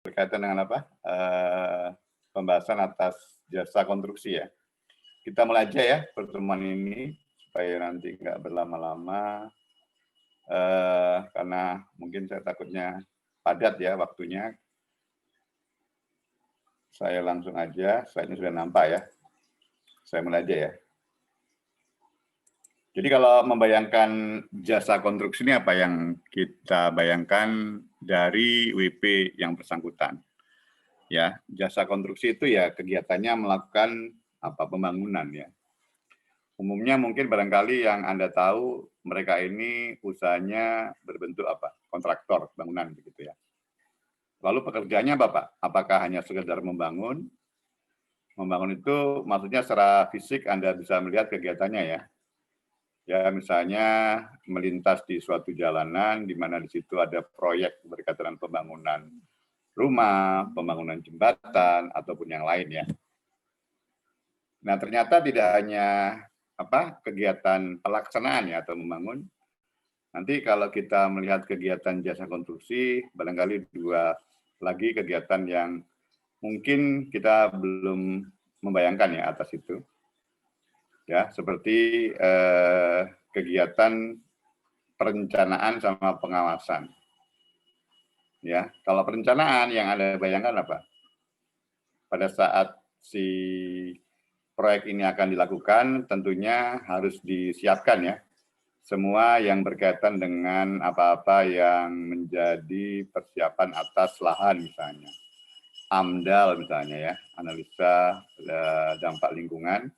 Berkaitan dengan apa, pembahasan atas jasa konstruksi ya. Kita mulai aja ya pertemuan ini, supaya nanti nggak berlama-lama, karena mungkin saya takutnya padat ya waktunya. Saya langsung aja, slide-nya sudah nampak ya. Saya mulai aja ya. Jadi kalau membayangkan jasa konstruksi ini apa yang kita bayangkan dari WP yang bersangkutan. Ya, jasa konstruksi itu ya kegiatannya melakukan apa pembangunan ya. Umumnya mungkin barangkali yang Anda tahu mereka ini usahanya berbentuk apa? Kontraktor bangunan begitu ya. Lalu pekerjaannya apa, Pak? Apakah hanya sekedar membangun? Membangun itu maksudnya secara fisik Anda bisa melihat kegiatannya ya. Ya, misalnya melintas di suatu jalanan di mana di situ ada proyek berkaitan dengan pembangunan rumah, pembangunan jembatan ataupun yang lain ya. Nah, ternyata tidak hanya apa kegiatan pelaksanaan ya atau membangun. Nanti kalau kita melihat kegiatan jasa konstruksi, barangkali dua lagi kegiatan yang mungkin kita belum membayangkan ya atas itu. Ya, seperti kegiatan perencanaan sama pengawasan. Ya, kalau perencanaan yang Anda bayangkan apa? Pada saat si proyek ini akan dilakukan, tentunya harus disiapkan ya semua yang berkaitan dengan apa-apa yang menjadi persiapan atas lahan misalnya. AMDAL misalnya ya, analisa dampak lingkungan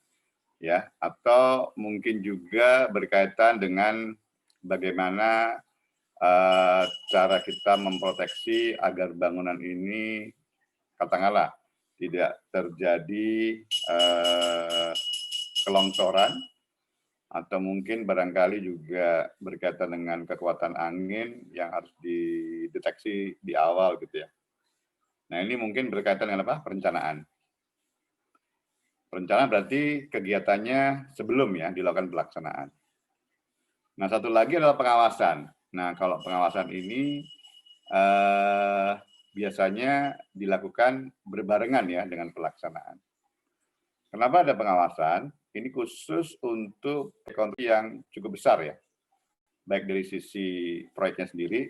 ya, atau mungkin juga berkaitan dengan bagaimana cara kita memproteksi agar bangunan ini katakanlah tidak terjadi kelongsoran atau mungkin barangkali juga berkaitan dengan kekuatan angin yang harus dideteksi di awal gitu ya. Nah, ini mungkin berkaitan dengan apa? Perencanaan. Perencanaan berarti kegiatannya sebelum ya dilakukan pelaksanaan. Nah, satu lagi adalah pengawasan. Nah, kalau pengawasan ini biasanya dilakukan berbarengan ya dengan pelaksanaan. Kenapa ada pengawasan? Ini khusus untuk konstruksi yang cukup besar ya. Baik dari sisi proyeknya sendiri,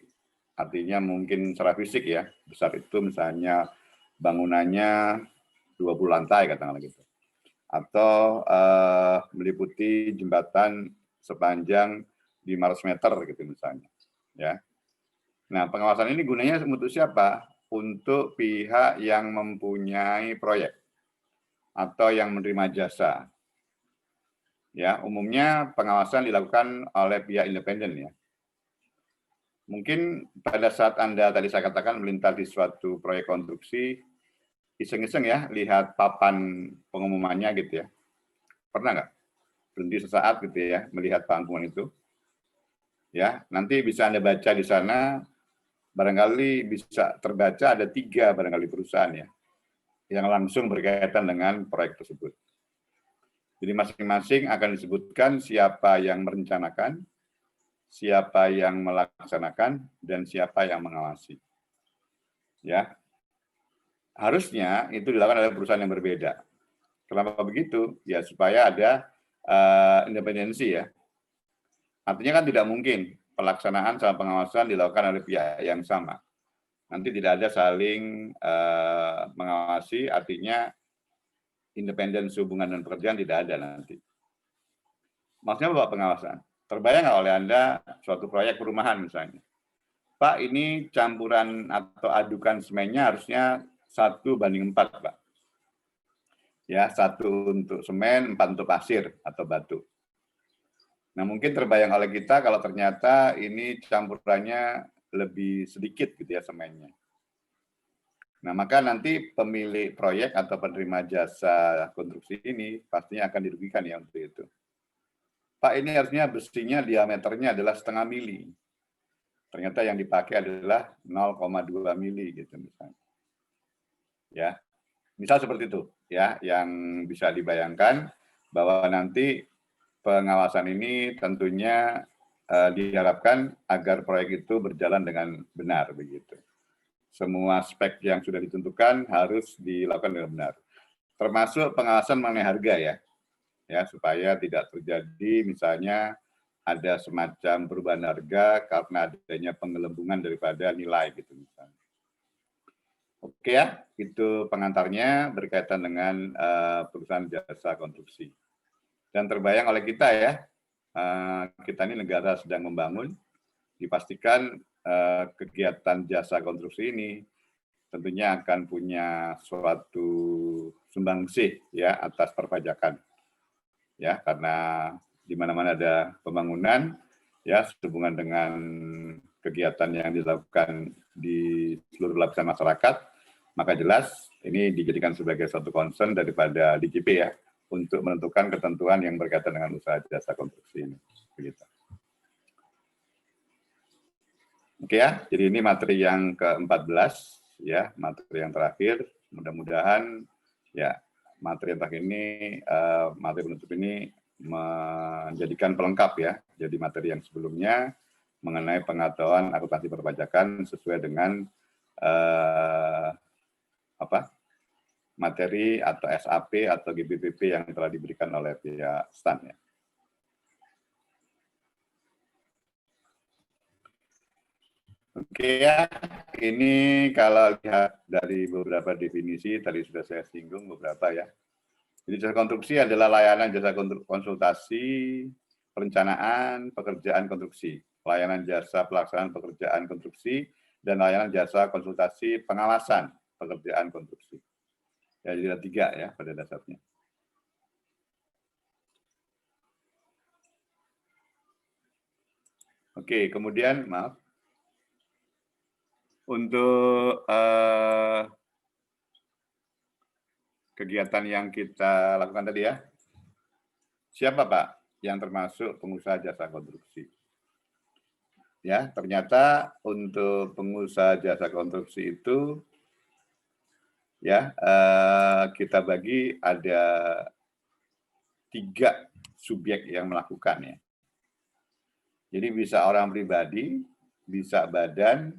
artinya mungkin secara fisik ya, besar itu misalnya bangunannya 20 lantai katakanlah gitu. Atau meliputi jembatan sepanjang 500 meter gitu misalnya. Ya. Nah, pengawasan ini gunanya untuk siapa? Untuk pihak yang mempunyai proyek atau yang menerima jasa. Ya, umumnya pengawasan dilakukan oleh pihak independen ya. Mungkin pada saat Anda tadi saya katakan melintas di suatu proyek konstruksi, iseng-iseng ya lihat papan pengumumannya gitu ya. Pernah nggak? Berhenti sesaat gitu ya melihat pangkungan itu. Ya, nanti bisa Anda baca di sana, barangkali bisa terbaca ada 3 barangkali perusahaan ya yang langsung berkaitan dengan proyek tersebut. Jadi masing-masing akan disebutkan siapa yang merencanakan, siapa yang melaksanakan, dan siapa yang mengawasi. Ya, harusnya itu dilakukan oleh perusahaan yang berbeda. Kenapa begitu? Ya supaya ada independensi ya. Artinya kan tidak mungkin pelaksanaan sama pengawasan dilakukan oleh pihak yang sama. Nanti tidak ada saling mengawasi, artinya independensi hubungan dan pekerjaan tidak ada nanti. Maksudnya apa pengawasan? Terbayang nggak oleh Anda suatu proyek perumahan misalnya? Pak, ini campuran atau adukan semennya harusnya 1:4, Pak. Ya, 1 untuk semen, 4 untuk pasir atau batu. Nah, mungkin terbayang oleh kita kalau ternyata ini campurannya lebih sedikit gitu ya semennya. Nah, maka nanti pemilik proyek atau penerima jasa konstruksi ini pastinya akan dirugikan ya untuk itu. Pak, ini harusnya besinya diameternya adalah 0,5 mili. Ternyata yang dipakai adalah 0,2 mili gitu misalnya. Ya, misal seperti itu ya, yang bisa dibayangkan bahwa nanti pengawasan ini tentunya diharapkan agar proyek itu berjalan dengan benar begitu. semua spek yang sudah ditentukan harus dilakukan dengan benar. Termasuk pengawasan mengenai harga ya supaya tidak terjadi misalnya ada semacam perubahan harga karena adanya penggelembungan daripada nilai gitu misalnya. Oke ya, itu pengantarnya berkaitan dengan perusahaan jasa konstruksi. Dan terbayang oleh kita ya, kita ini negara sedang membangun, dipastikan kegiatan jasa konstruksi ini tentunya akan punya suatu sumbangsih ya atas perpajakan ya, karena di mana-mana ada pembangunan ya sehubungan dengan kegiatan yang dilakukan di seluruh lapisan masyarakat, maka jelas ini dijadikan sebagai suatu concern daripada DJP ya untuk menentukan ketentuan yang berkaitan dengan usaha jasa konstruksi ini. Begitu. Oke ya, jadi ini materi yang ke-14 ya, materi yang terakhir. Mudah-mudahan ya materi yang terakhir ini, materi penutup ini menjadikan pelengkap ya. Jadi materi yang sebelumnya mengenai pengetahuan akuntansi perpajakan sesuai dengan materi atau SAP atau GBPP yang telah diberikan oleh pihak STAN ya. Oke ya, ini kalau lihat dari beberapa definisi, tadi sudah saya singgung beberapa ya. Jadi jasa konstruksi adalah layanan jasa konsultasi, perencanaan, pekerjaan konstruksi, layanan jasa pelaksanaan pekerjaan konstruksi, dan layanan jasa konsultasi pengawasan pekerjaan konstruksi. Ya, jadi ada 3 ya pada dasarnya. Oke, kemudian maaf. Untuk kegiatan yang kita lakukan tadi ya, siapa Pak yang termasuk pengusaha jasa konstruksi? Ya, ternyata untuk pengusaha jasa konstruksi itu ya kita bagi ada 3 subjek yang melakukan ya. Jadi bisa orang pribadi, bisa badan,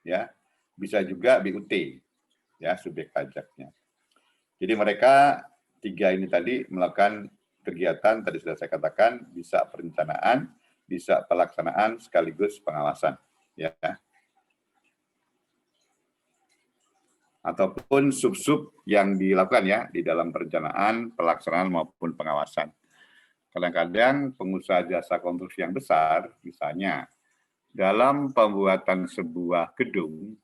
ya, bisa juga BUT, ya subjek pajaknya. Jadi mereka 3 ini tadi melakukan kegiatan tadi sudah saya katakan bisa perencanaan, bisa pelaksanaan sekaligus pengawasan, ya. Ataupun sub-sub yang dilakukan ya di dalam perencanaan, pelaksanaan maupun pengawasan. Kadang-kadang pengusaha jasa konstruksi yang besar, misalnya dalam pembuatan sebuah gedung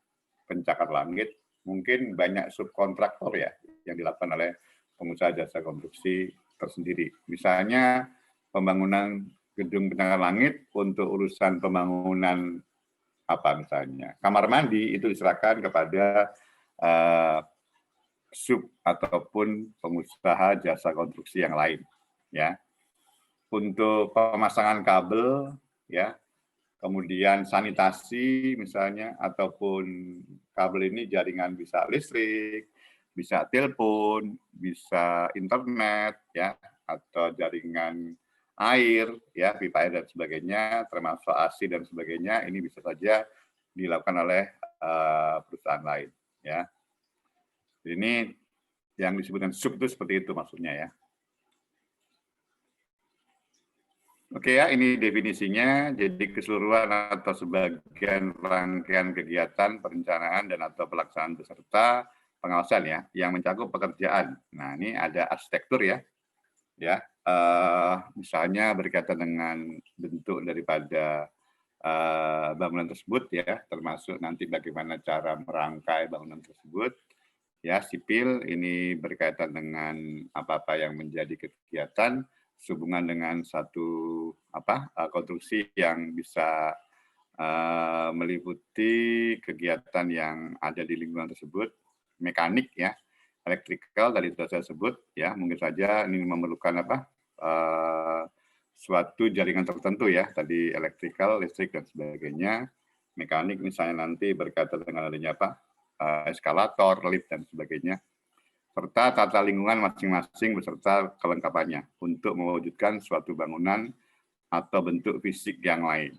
pencakar langit, mungkin banyak subkontraktor ya yang dilakukan oleh pengusaha jasa konstruksi tersendiri. Misalnya pembangunan gedung pencakar langit untuk urusan pembangunan apa misalnya kamar mandi itu diserahkan kepada sub ataupun pengusaha jasa konstruksi yang lain ya. Untuk pemasangan kabel ya, kemudian sanitasi misalnya ataupun kabel ini jaringan bisa listrik, bisa telepon, bisa internet ya atau jaringan air ya, pipa air dan sebagainya termasuk AC dan sebagainya ini bisa saja dilakukan oleh perusahaan lain ya. Ini yang disebutkan sub itu seperti itu maksudnya ya. Oke ya, ini definisinya. Jadi keseluruhan atau sebagian rangkaian kegiatan perencanaan dan atau pelaksanaan beserta pengawasan ya, yang mencakup pekerjaan. Nah ini ada arsitektur ya, misalnya berkaitan dengan bentuk daripada bangunan tersebut ya, termasuk nanti bagaimana cara merangkai bangunan tersebut. Ya, sipil ini berkaitan dengan apa-apa yang menjadi kegiatan sehubungan dengan satu konstruksi yang bisa meliputi kegiatan yang ada di lingkungan tersebut, mekanik ya, elektrikal tadi sudah saya sebut ya, mungkin saja ini memerlukan suatu jaringan tertentu ya, tadi elektrikal, listrik dan sebagainya, mekanik misalnya nanti berkaitan dengan adanya eskalator, lift dan sebagainya, serta tata lingkungan masing-masing beserta kelengkapannya untuk mewujudkan suatu bangunan atau bentuk fisik yang lain.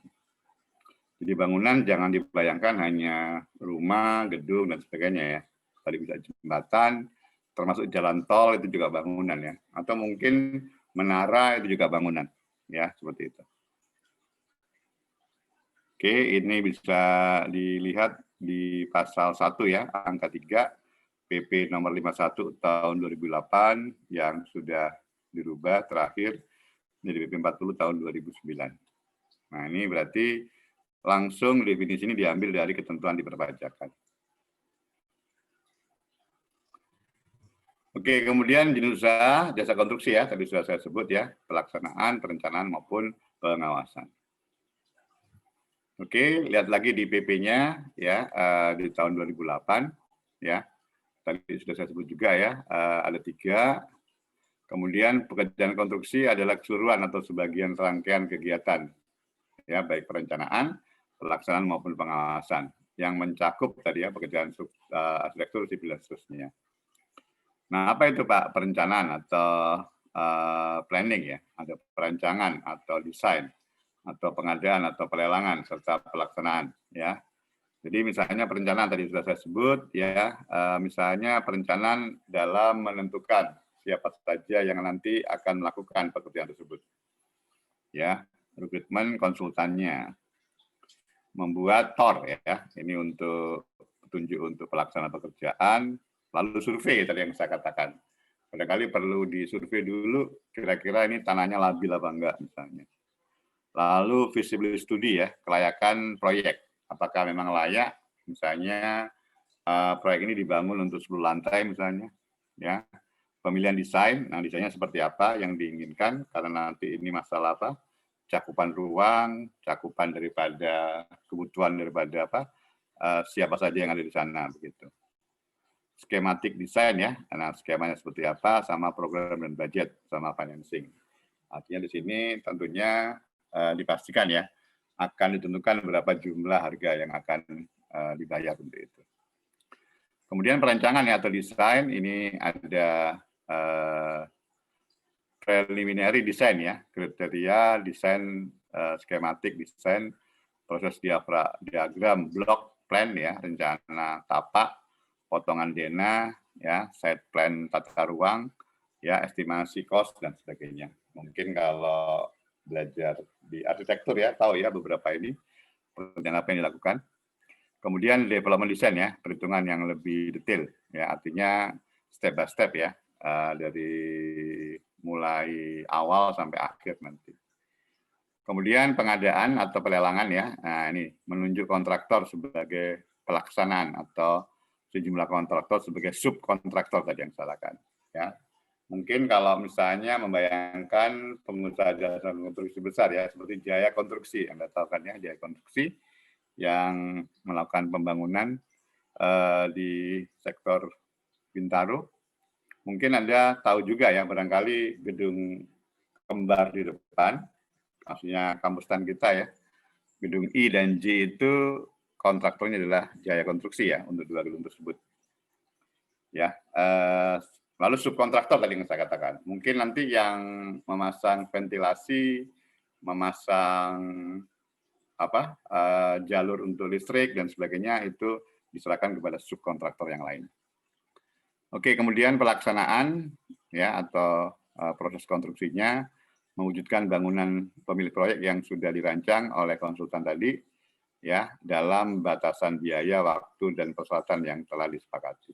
Jadi bangunan jangan dibayangkan hanya rumah, gedung, dan sebagainya ya. Tadi bisa jembatan, termasuk jalan tol itu juga bangunan ya. Atau mungkin menara itu juga bangunan ya, seperti itu. Oke, ini bisa dilihat di pasal 1 ya, angka 3, PP nomor 51 tahun 2008 yang sudah dirubah terakhir menjadi PP 40 tahun 2009. Nah, ini berarti langsung definisi ini diambil dari ketentuan di perpajakan. Oke, kemudian jenis usaha jasa konstruksi ya, tadi sudah saya sebut ya, pelaksanaan, perencanaan maupun pengawasan. Oke, lihat lagi di PP-nya ya, di tahun 2008 ya. Tadi sudah saya sebut juga ya, ada 3. Kemudian pekerjaan konstruksi adalah keseluruhan atau sebagian rangkaian kegiatan ya, baik perencanaan, pelaksanaan maupun pengawasan yang mencakup tadi ya pekerjaan arsitektur, sipil dan seterusnya. Nah, apa itu Pak perencanaan atau planning ya? Ada perancangan atau desain atau pengadaan atau pelelangan serta pelaksanaan ya. Jadi misalnya perencanaan tadi sudah saya sebut ya, misalnya perencanaan dalam menentukan siapa saja yang nanti akan melakukan pekerjaan tersebut. Ya, rekrutmen konsultannya, membuat TOR ya, ini untuk petunjuk untuk pelaksanaan pekerjaan, lalu survei tadi yang saya katakan. Barangkali perlu disurvei dulu, kira-kira ini tanahnya labil apa enggak misalnya. Lalu feasibility study ya, kelayakan proyek, apakah memang layak, misalnya proyek ini dibangun untuk 10 lantai misalnya, ya. Pemilihan desain, nah desainnya seperti apa yang diinginkan, karena nanti ini masalah apa, cakupan ruang, cakupan daripada kebutuhan daripada apa, siapa saja yang ada di sana begitu. Skematik desain ya, nah skemanya seperti apa, sama program dan budget, sama financing. Artinya di sini tentunya dipastikan ya akan ditentukan berapa jumlah harga yang akan dibayar untuk itu. Kemudian perancangan ya atau desain ini ada preliminary design ya, kriteria desain skematik desain, proses diagram blok plan ya, rencana tapak, potongan denah ya, site plan tata ruang ya, estimasi cost dan sebagainya. Mungkin kalau belajar di arsitektur ya tahu ya beberapa ini pekerjaan apa yang dilakukan. Kemudian development design ya, perhitungan yang lebih detail ya, artinya step by step ya, dari mulai awal sampai akhir nanti. Kemudian pengadaan atau pelelangan ya, nah ini menunjuk kontraktor sebagai pelaksanaan atau sejumlah kontraktor sebagai subkontraktor tadi yang saya katakan ya. Mungkin kalau misalnya membayangkan pengusaha jasa konstruksi besar ya, seperti Jaya Konstruksi, Anda tahu kan ya, Jaya Konstruksi yang melakukan pembangunan di sektor Bintaro. Mungkin Anda tahu juga ya, barangkali gedung kembar di depan, maksudnya kampus STAN kita ya, gedung I dan J itu kontraktornya adalah Jaya Konstruksi ya, untuk 2 gedung tersebut. Ya, lalu subkontraktor tadi yang saya katakan. Mungkin nanti yang memasang ventilasi, memasang apa jalur untuk listrik dan sebagainya itu diserahkan kepada subkontraktor yang lain. Oke, kemudian pelaksanaan ya atau proses konstruksinya mewujudkan bangunan pemilik proyek yang sudah dirancang oleh konsultan tadi ya dalam batasan biaya, waktu dan persyaratan yang telah disepakati.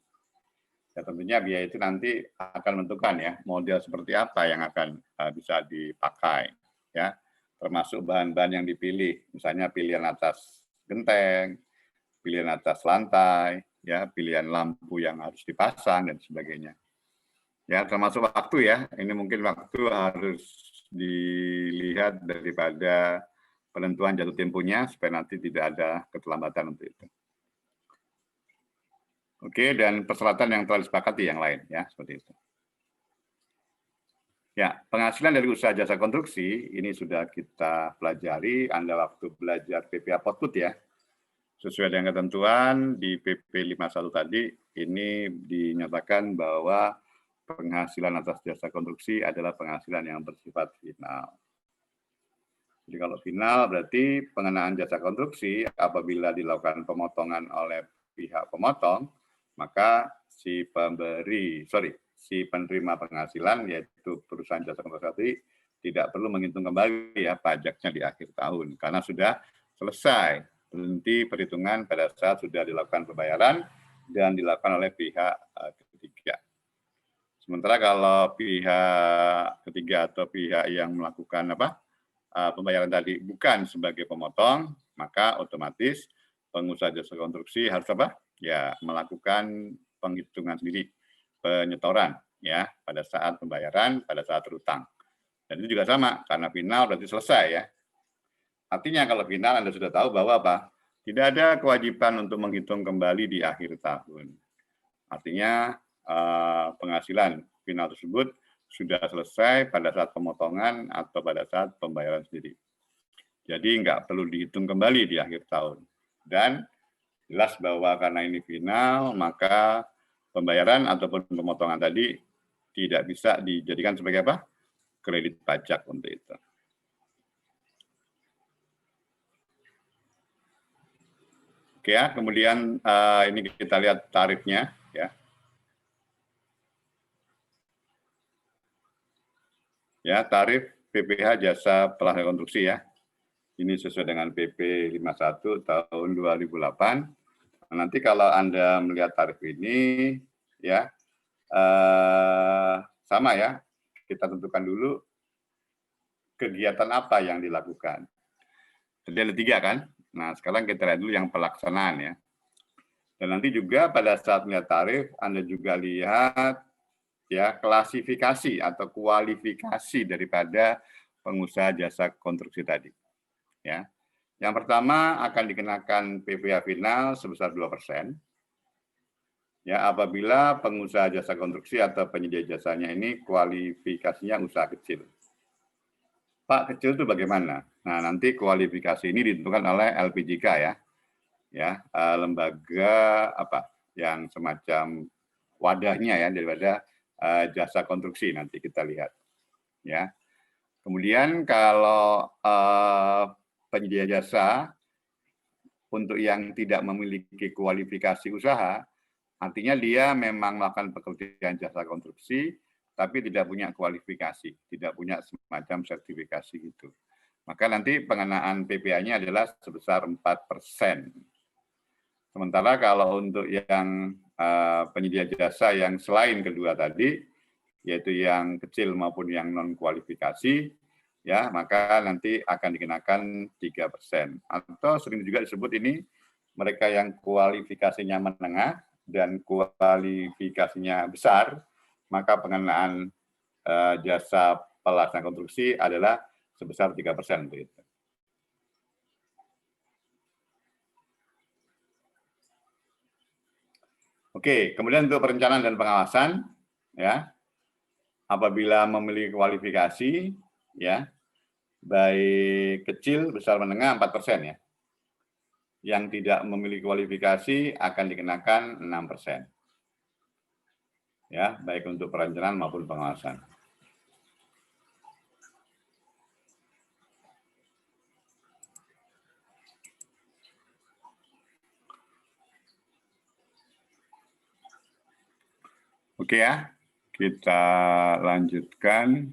Ya, tentunya biaya itu nanti akan menentukan ya model seperti apa yang akan bisa dipakai ya, termasuk bahan-bahan yang dipilih, misalnya pilihan atas genteng, pilihan atas lantai, ya pilihan lampu yang harus dipasang dan sebagainya. Ya termasuk waktu ya, ini mungkin waktu harus dilihat daripada penentuan jatuh temponya supaya nanti tidak ada keterlambatan untuk itu. Oke, dan persyaratan yang telah disepakati yang lain ya, seperti itu. Ya, penghasilan dari usaha jasa konstruksi ini sudah kita pelajari Anda waktu belajar PPA Potput ya. Sesuai dengan ketentuan di PP 51 tadi, ini dinyatakan bahwa penghasilan atas jasa konstruksi adalah penghasilan yang bersifat final. Jadi kalau final berarti pengenaan jasa konstruksi apabila dilakukan pemotongan oleh pihak pemotong, maka si penerima penghasilan yaitu perusahaan jasa konstruksi tidak perlu menghitung kembali ya pajaknya di akhir tahun karena sudah selesai berhenti perhitungan pada saat sudah dilakukan pembayaran dan dilakukan oleh pihak ketiga. Sementara kalau pihak ketiga atau pihak yang melakukan pembayaran tadi bukan sebagai pemotong, maka otomatis pengusaha jasa konstruksi harus ya melakukan penghitungan sendiri, penyetoran ya pada saat pembayaran, pada saat berutang. Dan itu juga sama karena final berarti selesai ya. Artinya kalau final Anda sudah tahu bahwa tidak ada kewajiban untuk menghitung kembali di akhir tahun. Artinya penghasilan final tersebut sudah selesai pada saat pemotongan atau pada saat pembayaran sendiri. Jadi nggak perlu dihitung kembali di akhir tahun. Dan jelas bahwa karena ini final, maka pembayaran ataupun pemotongan tadi tidak bisa dijadikan sebagai kredit pajak untuk itu. Oke ya, kemudian ini kita lihat tarifnya ya. Ya, tarif PPh jasa pelaksana konstruksi ya. Ini sesuai dengan PP 51 tahun 2008. Nanti kalau Anda melihat tarif ini ya sama ya, kita tentukan dulu kegiatan apa yang dilakukan. Jadi ada 3 kan? Nah, sekarang kita lihat dulu yang pelaksanaan ya. Dan nanti juga pada saat melihat tarif, Anda juga lihat ya klasifikasi atau kualifikasi daripada pengusaha jasa konstruksi tadi. Ya. Yang pertama akan dikenakan PPh final sebesar 2%. Ya, apabila pengusaha jasa konstruksi atau penyedia jasanya ini kualifikasinya usaha kecil. Pak, kecil itu bagaimana? Nah, nanti kualifikasi ini ditentukan oleh LPJK ya. Ya, lembaga yang semacam wadahnya ya daripada jasa konstruksi nanti kita lihat. Ya. Kemudian kalau penyedia jasa untuk yang tidak memiliki kualifikasi usaha, artinya dia memang melakukan pekerjaan jasa konstruksi, tapi tidak punya kualifikasi, tidak punya semacam sertifikasi gitu. Maka nanti pengenaan PPh-nya adalah sebesar 4%. Sementara kalau untuk yang penyedia jasa yang selain kedua tadi, yaitu yang kecil maupun yang non-kualifikasi, ya maka nanti akan dikenakan 3%. Atau sering juga disebut ini mereka yang kualifikasinya menengah dan kualifikasinya besar, maka pengenaan jasa pelaksana konstruksi adalah sebesar 3% begitu. Oke, kemudian untuk perencanaan dan pengawasan, ya, apabila memiliki kualifikasi, ya, baik kecil, besar, menengah 4% ya. Yang tidak memiliki kualifikasi akan dikenakan 6%. Ya, baik untuk perencanaan maupun pengawasan. Oke ya, kita lanjutkan.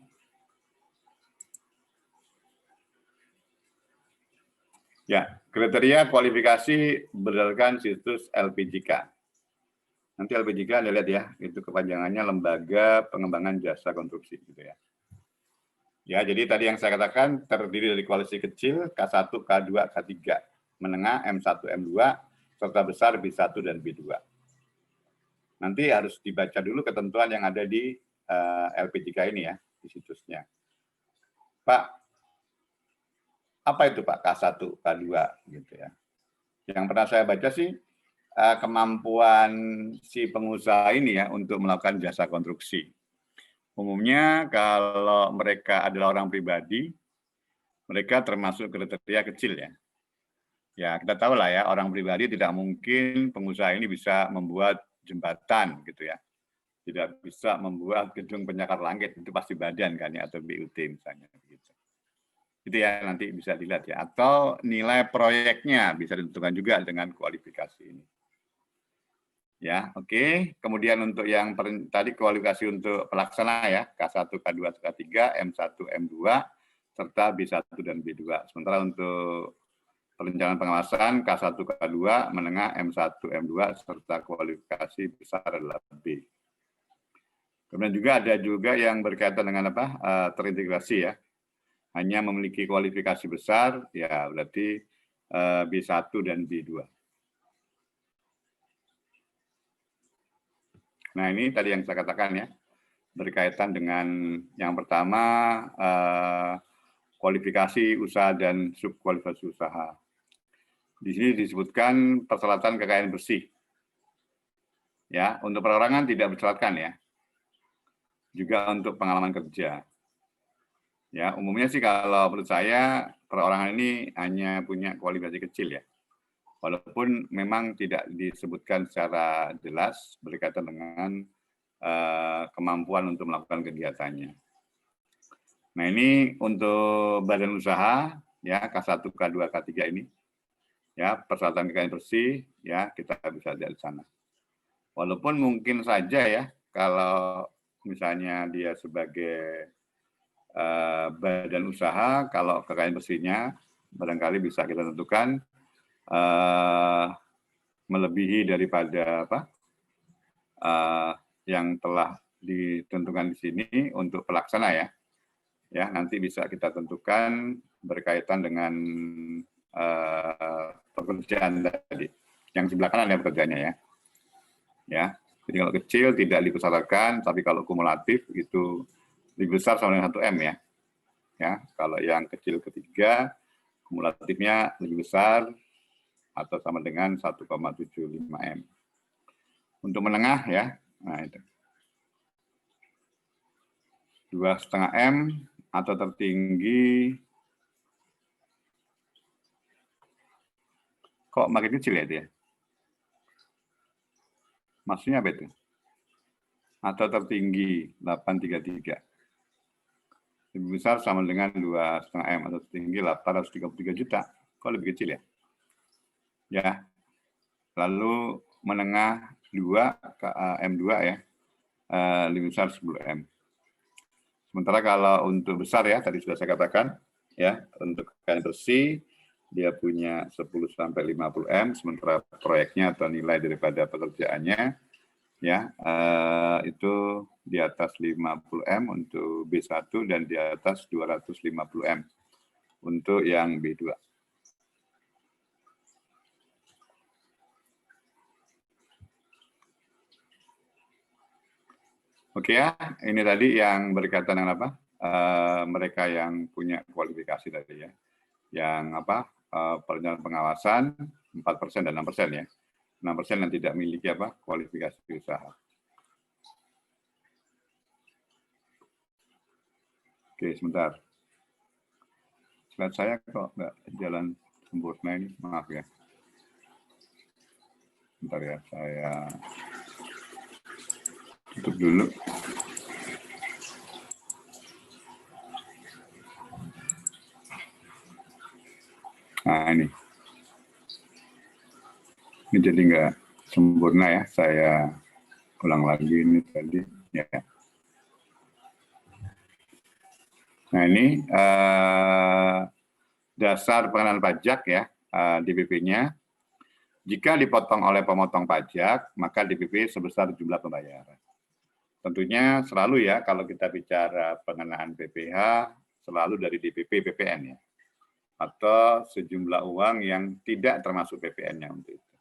Ya, kriteria kualifikasi berdasarkan situs LPJK. Nanti LPJK Anda lihat ya, itu kepanjangannya Lembaga Pengembangan Jasa Konstruksi gitu ya. Ya, jadi tadi yang saya katakan terdiri dari kualifikasi kecil K1, K2, K3, menengah M1, M2, serta besar B1 dan B2. Nanti harus dibaca dulu ketentuan yang ada di LPJK ini ya, di situsnya. Pak, apa itu Pak K1, K2 gitu ya. Yang pernah saya baca sih kemampuan si pengusaha ini ya untuk melakukan jasa konstruksi. Umumnya kalau mereka adalah orang pribadi, mereka termasuk kriteria kecil ya. Ya kita tahu lah ya, orang pribadi tidak mungkin pengusaha ini bisa membuat jembatan gitu ya. Tidak bisa membuat gedung penyakar langit, itu pasti badan kan ya, atau BUT misalnya. Gitu. Itu ya, nanti bisa dilihat ya. Atau nilai proyeknya bisa ditentukan juga dengan kualifikasi ini. Ya, oke. Kemudian untuk yang tadi kualifikasi untuk pelaksana ya, K1, K2, K3, M1, M2, serta B1 dan B2. Sementara untuk perencanaan pengawasan K1, K2, menengah, M1, M2, serta kualifikasi besar adalah B. Kemudian juga ada juga yang berkaitan dengan apa? Terintegrasi ya. Hanya memiliki kualifikasi besar, ya berarti B1 dan B2. Nah, ini tadi yang saya katakan ya, berkaitan dengan yang pertama, kualifikasi usaha dan subkualifikasi usaha. Di sini disebutkan persyaratan kekayaan bersih. Ya, untuk perorangan tidak bersyaratkan ya. Juga untuk pengalaman kerja. Ya, umumnya sih kalau menurut saya perorangan ini hanya punya kualifikasi kecil ya. Walaupun memang tidak disebutkan secara jelas berkaitan dengan kemampuan untuk melakukan kegiatannya. Nah, ini untuk badan usaha ya, K1, K2, K3 ini ya, persyaratan kekayaan bersih ya, kita bisa lihat di sana. Walaupun mungkin saja ya kalau misalnya dia sebagai badan usaha, kalau kekayaan bersihnya barangkali bisa kita tentukan melebihi daripada apa yang telah ditentukan di sini untuk pelaksana ya. Ya, nanti bisa kita tentukan berkaitan dengan pekerjaan tadi. Yang sebelah kanan ada pekerjaannya ya. Ya, jadi kalau kecil tidak dipersyaratkan, tapi kalau kumulatif itu lebih besar sama dengan 1 M ya. Ya, kalau yang kecil ketiga kumulatifnya lebih besar atau sama dengan 1,75 M. Untuk menengah ya, nah itu 2,5 M atau tertinggi, kok makin kecil ya dia? Maksudnya apa itu? Atau tertinggi 833. Lebih besar sama dengan 2,5 M atau tertinggi 833 juta. Kok lebih kecil ya? Ya. Lalu menengah 2 ke M2 ya, lebih besar 10 M. Sementara kalau untuk besar ya, tadi sudah saya katakan, ya untuk kekayaan bersih, dia punya 10 sampai 50 M, sementara proyeknya atau nilai daripada pekerjaannya, ya itu di atas 50 M untuk B1 dan di atas 250 M untuk yang B2. Oke ya, ini tadi yang berkaitan dengan apa? Mereka yang punya kualifikasi tadi ya. Yang apa? Perencanaan pengawasan 4% dan 6% ya. 6% yang tidak memiliki apa? Kualifikasi usaha. Oke, sebentar. Slide saya kok nggak jalan sempurna ini, maaf ya. Bentar ya, saya tutup dulu. Nah, ini jadi nggak sempurna ya, saya ulang lagi ini tadi. Ya. Nah, ini dasar pengenaan pajak ya, DPP-nya. Jika dipotong oleh pemotong pajak, maka DPP sebesar jumlah pembayaran. Tentunya selalu ya, kalau kita bicara pengenaan PPh, selalu dari DPP PPN ya. Atau sejumlah uang yang tidak termasuk PPN-nya untuk itu.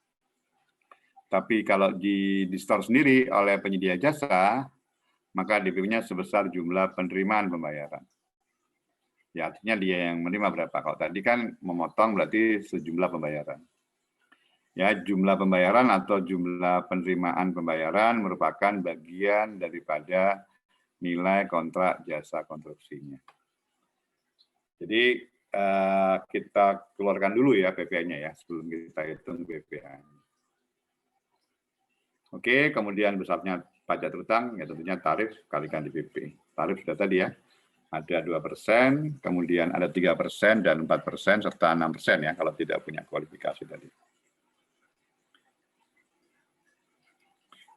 Tapi kalau di store sendiri oleh penyedia jasa, maka DPP-nya sebesar jumlah penerimaan pembayaran. Ya, artinya dia yang menerima berapa. Kalau tadi kan memotong berarti sejumlah pembayaran. Ya, jumlah pembayaran atau jumlah penerimaan pembayaran merupakan bagian daripada nilai kontrak jasa konstruksinya. Jadi kita keluarkan dulu ya PPh-nya ya sebelum kita hitung PPh. Oke, kemudian besarnya pajak terutang ya tentunya tarif kalikan DPP. Tarif sudah tadi ya ada 2%, kemudian ada 3% dan 4% serta 6% ya kalau tidak punya kualifikasi tadi.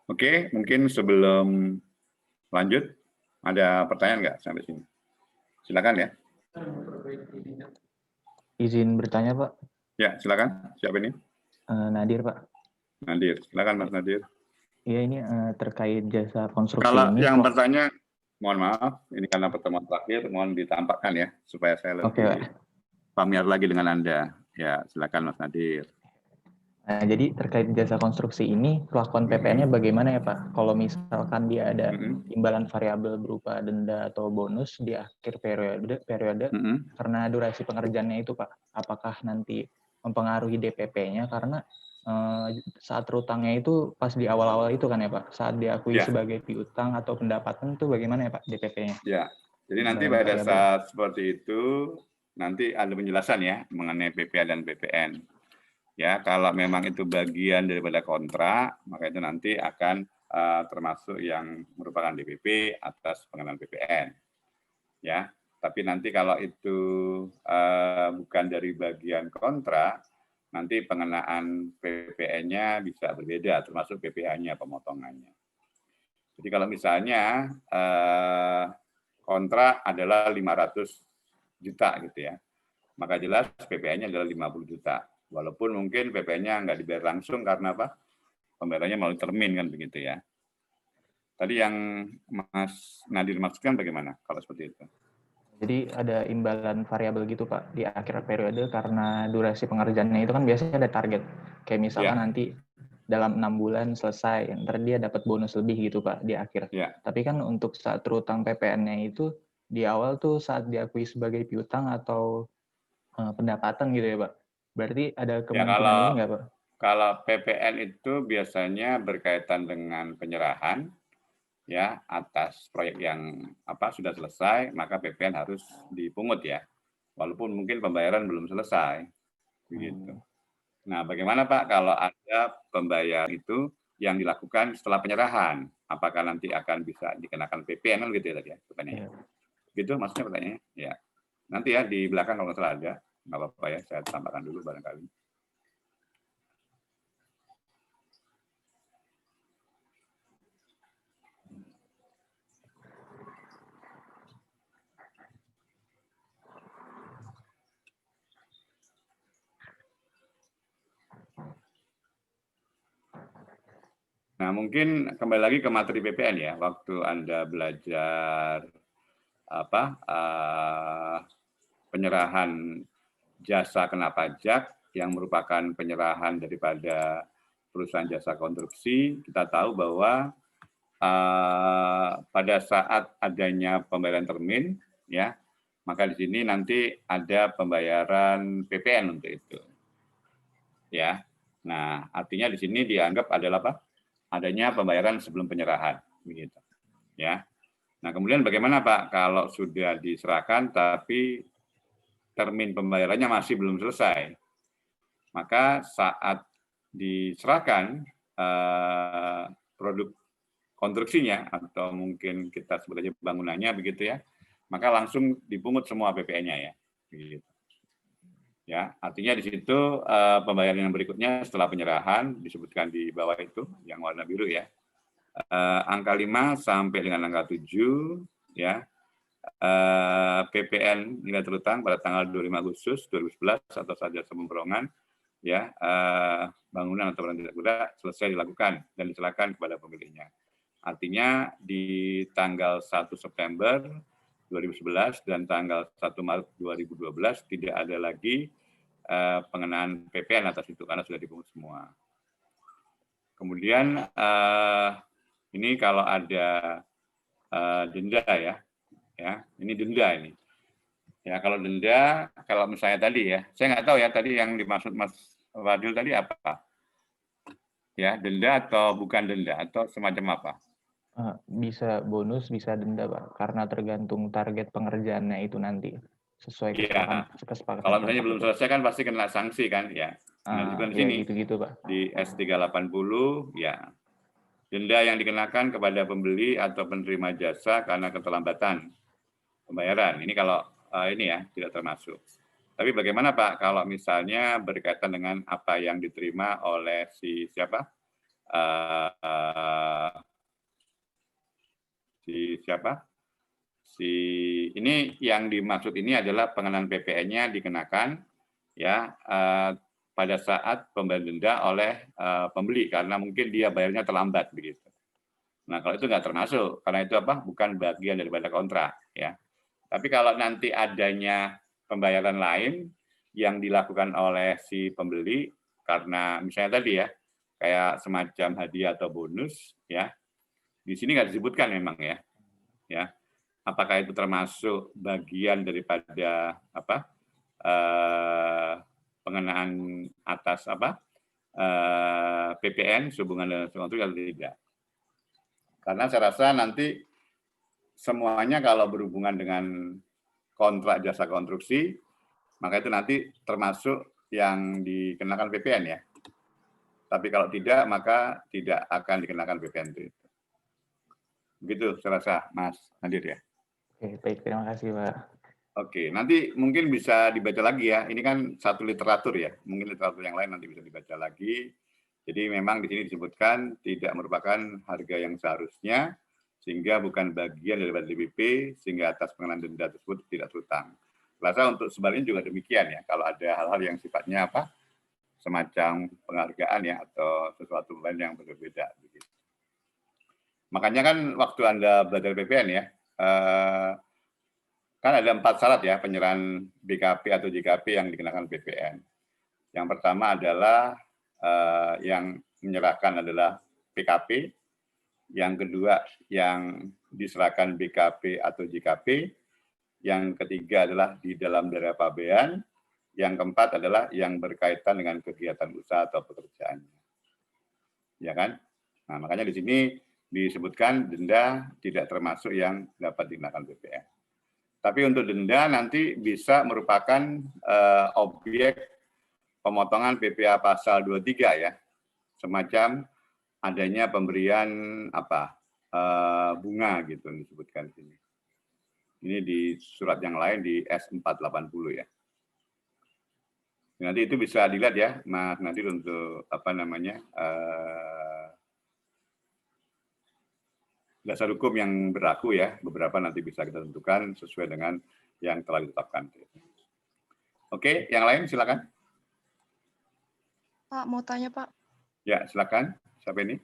Oke, mungkin sebelum lanjut ada pertanyaan nggak sampai sini? Silakan ya. Izin bertanya, Pak. Ya, silakan. Siapa ini? Nadir, Pak. Nadir, silakan Mas Nadir. Iya, ini terkait jasa konstruksi Kalau ini. yang bertanya, mohon maaf, ini karena pertemuan terakhir, mohon ditampakkan ya, supaya saya lebih familiar lagi dengan Anda. Ya, silakan Mas Nadir. Nah, jadi terkait jasa konstruksi ini, kelakuan PPN-nya bagaimana ya Pak? Kalau misalkan dia ada imbalan variabel berupa denda atau bonus di akhir periode karena durasi pengerjaannya itu Pak, apakah nanti mempengaruhi DPP-nya? Karena saat terutangnya itu pas di awal-awal itu kan ya Pak, saat diakui sebagai piutang atau pendapatan itu bagaimana ya Pak DPP-nya? Ya, jadi nanti pada saat seperti itu, nanti ada penjelasan ya mengenai PPA dan PPN. Ya, kalau memang itu bagian daripada kontrak, maka itu nanti akan termasuk yang merupakan DPP atas pengenaan PPN. Ya, tapi nanti kalau itu bukan dari bagian kontrak, nanti pengenaan PPN-nya bisa berbeda, termasuk PPH-nya, pemotongannya. Jadi kalau misalnya kontrak adalah 500 juta gitu ya, maka jelas PPN-nya adalah 50 juta. Walaupun mungkin PPN-nya nggak dibayar langsung karena apa? Pembayarannya melalui termin kan begitu ya. Tadi yang Mas Nadir maksudkan bagaimana kalau seperti itu? Jadi ada imbalan variabel gitu Pak di akhir periode karena durasi pengerjaannya itu kan biasanya ada target. Kayak misalkan nanti dalam 6 bulan selesai, ntar dia dapat bonus lebih gitu Pak di akhir. Tapi kan untuk saat terutang PPN-nya itu di awal tuh saat diakui sebagai piutang atau pendapatan gitu ya Pak. Berarti ada kemungkinan ini nggak Pak? Kalau PPN itu biasanya berkaitan dengan penyerahan ya atas proyek yang sudah selesai, maka PPN harus dipungut ya. Walaupun mungkin pembayaran belum selesai. Begitu. Nah, bagaimana Pak kalau ada pembayaran itu yang dilakukan setelah penyerahan? Apakah nanti akan bisa dikenakan PPN kan gitu ya tadi ya pertanyaannya? Gitu maksudnya pertanyaannya? Ya. Nanti ya di belakang kalau nggak salah ada. Nggak apa-apa ya, saya tambahkan dulu barangkali. Nah, mungkin kembali lagi ke materi PPN ya. Waktu Anda belajar penyerahan jasa kena pajak yang merupakan penyerahan daripada perusahaan jasa konstruksi, kita tahu bahwa pada saat adanya pembayaran termin, ya, maka di sini nanti ada pembayaran PPN untuk itu, ya. Nah, artinya di sini dianggap adalah apa? Adanya pembayaran sebelum penyerahan, begitu, ya. Nah, kemudian bagaimana Pak kalau sudah diserahkan tapi termin pembayarannya masih belum selesai? Maka saat diserahkan produk konstruksinya atau mungkin kita sebut aja bangunannya begitu ya, maka langsung dipungut semua PPN-nya ya. Begitu. Ya, artinya di situ pembayaran yang berikutnya setelah penyerahan disebutkan di bawah itu yang warna biru ya. Angka 5 sampai dengan angka 7 ya. PPN nilai terutang pada tanggal 25 Agustus 2011 atau saja pemborongan ya bangunan atau barang tidak berguna selesai dilakukan dan diserahkan kepada pemiliknya. Artinya di tanggal 1 September 2011 dan tanggal 1 Maret 2012 tidak ada lagi pengenaan PPN atas itu karena sudah dipungut semua. Kemudian ini kalau ada denda ya, ini denda ini. Ya kalau denda, kalau misalnya tadi ya, saya nggak tahu ya tadi yang dimaksud Mas Fadil tadi apa? Ya denda atau bukan denda atau semacam apa? Bisa bonus, bisa denda, Pak. Karena tergantung target pengerjaannya itu nanti. Sesuai kesepakatan. Kalau misalnya belum selesai kan pasti kena sanksi kan, ya. Nah, di sini, gitu-gitu, Pak. di S380, ya. Denda yang dikenakan kepada pembeli atau penerima jasa karena keterlambatan pembayaran. Ini kalau ini ya tidak termasuk. Tapi bagaimana Pak kalau misalnya berkaitan dengan apa yang diterima oleh si siapa? Si siapa? Si ini yang dimaksud ini adalah pengenaan PPN-nya dikenakan ya pada saat pembayaran denda oleh pembeli karena mungkin dia bayarnya terlambat begitu. Nah, kalau itu nggak termasuk karena itu apa? Bukan bagian daripada kontrak ya. Tapi kalau nanti adanya pembayaran lain yang dilakukan oleh si pembeli karena misalnya tadi ya kayak semacam hadiah atau bonus ya. Di sini nggak disebutkan memang ya. Ya. Apakah itu termasuk bagian daripada apa? Pengenaan atas apa? PPN sehubungan dengan kontrak atau tidak. Karena saya rasa nanti semuanya kalau berhubungan dengan kontrak jasa konstruksi, maka itu nanti termasuk yang dikenakan PPN ya. Tapi kalau tidak, maka tidak akan dikenakan PPN itu. Begitu saya rasa, Mas Nadir ya. Oke, baik. Terima kasih, Pak. Oke, nanti mungkin bisa dibaca lagi ya. Ini kan satu literatur ya. Mungkin literatur yang lain nanti bisa dibaca lagi. Jadi memang di sini disebutkan tidak merupakan harga yang seharusnya, sehingga bukan bagian daripada DPP, sehingga atas pengenaan denda tersebut tidak terutang. Rasa untuk sebaliknya juga demikian ya. Kalau ada hal-hal yang sifatnya apa, semacam penghargaan ya atau sesuatu lain yang berbeda. Begitu. Makanya kan waktu Anda belajar PPN ya, kan ada 4 syarat ya penyerahan BKP atau JKP yang dikenakan PPN. Yang pertama adalah yang menyerahkan adalah PKP, yang kedua yang diserahkan BKP atau JKP, yang ketiga adalah di dalam daerah pabean, yang keempat adalah yang berkaitan dengan kegiatan usaha atau pekerjaannya. Ya kan? Nah, makanya di sini disebutkan denda tidak termasuk yang dapat dikenakan PPN. Tapi untuk denda nanti bisa merupakan objek pemotongan PPh pasal 23 ya. Semacam adanya pemberian apa? Bunga gitu disebutkan di sini. Ini di surat yang lain di S480 ya. Nanti itu bisa dilihat ya, Mas Nadir untuk apa namanya? Dasar hukum yang berlaku ya, beberapa nanti bisa kita tentukan sesuai dengan yang telah ditetapkan. Oke, yang lain silakan. Pak, mau tanya Pak. Ya, silakan. Siapa ini?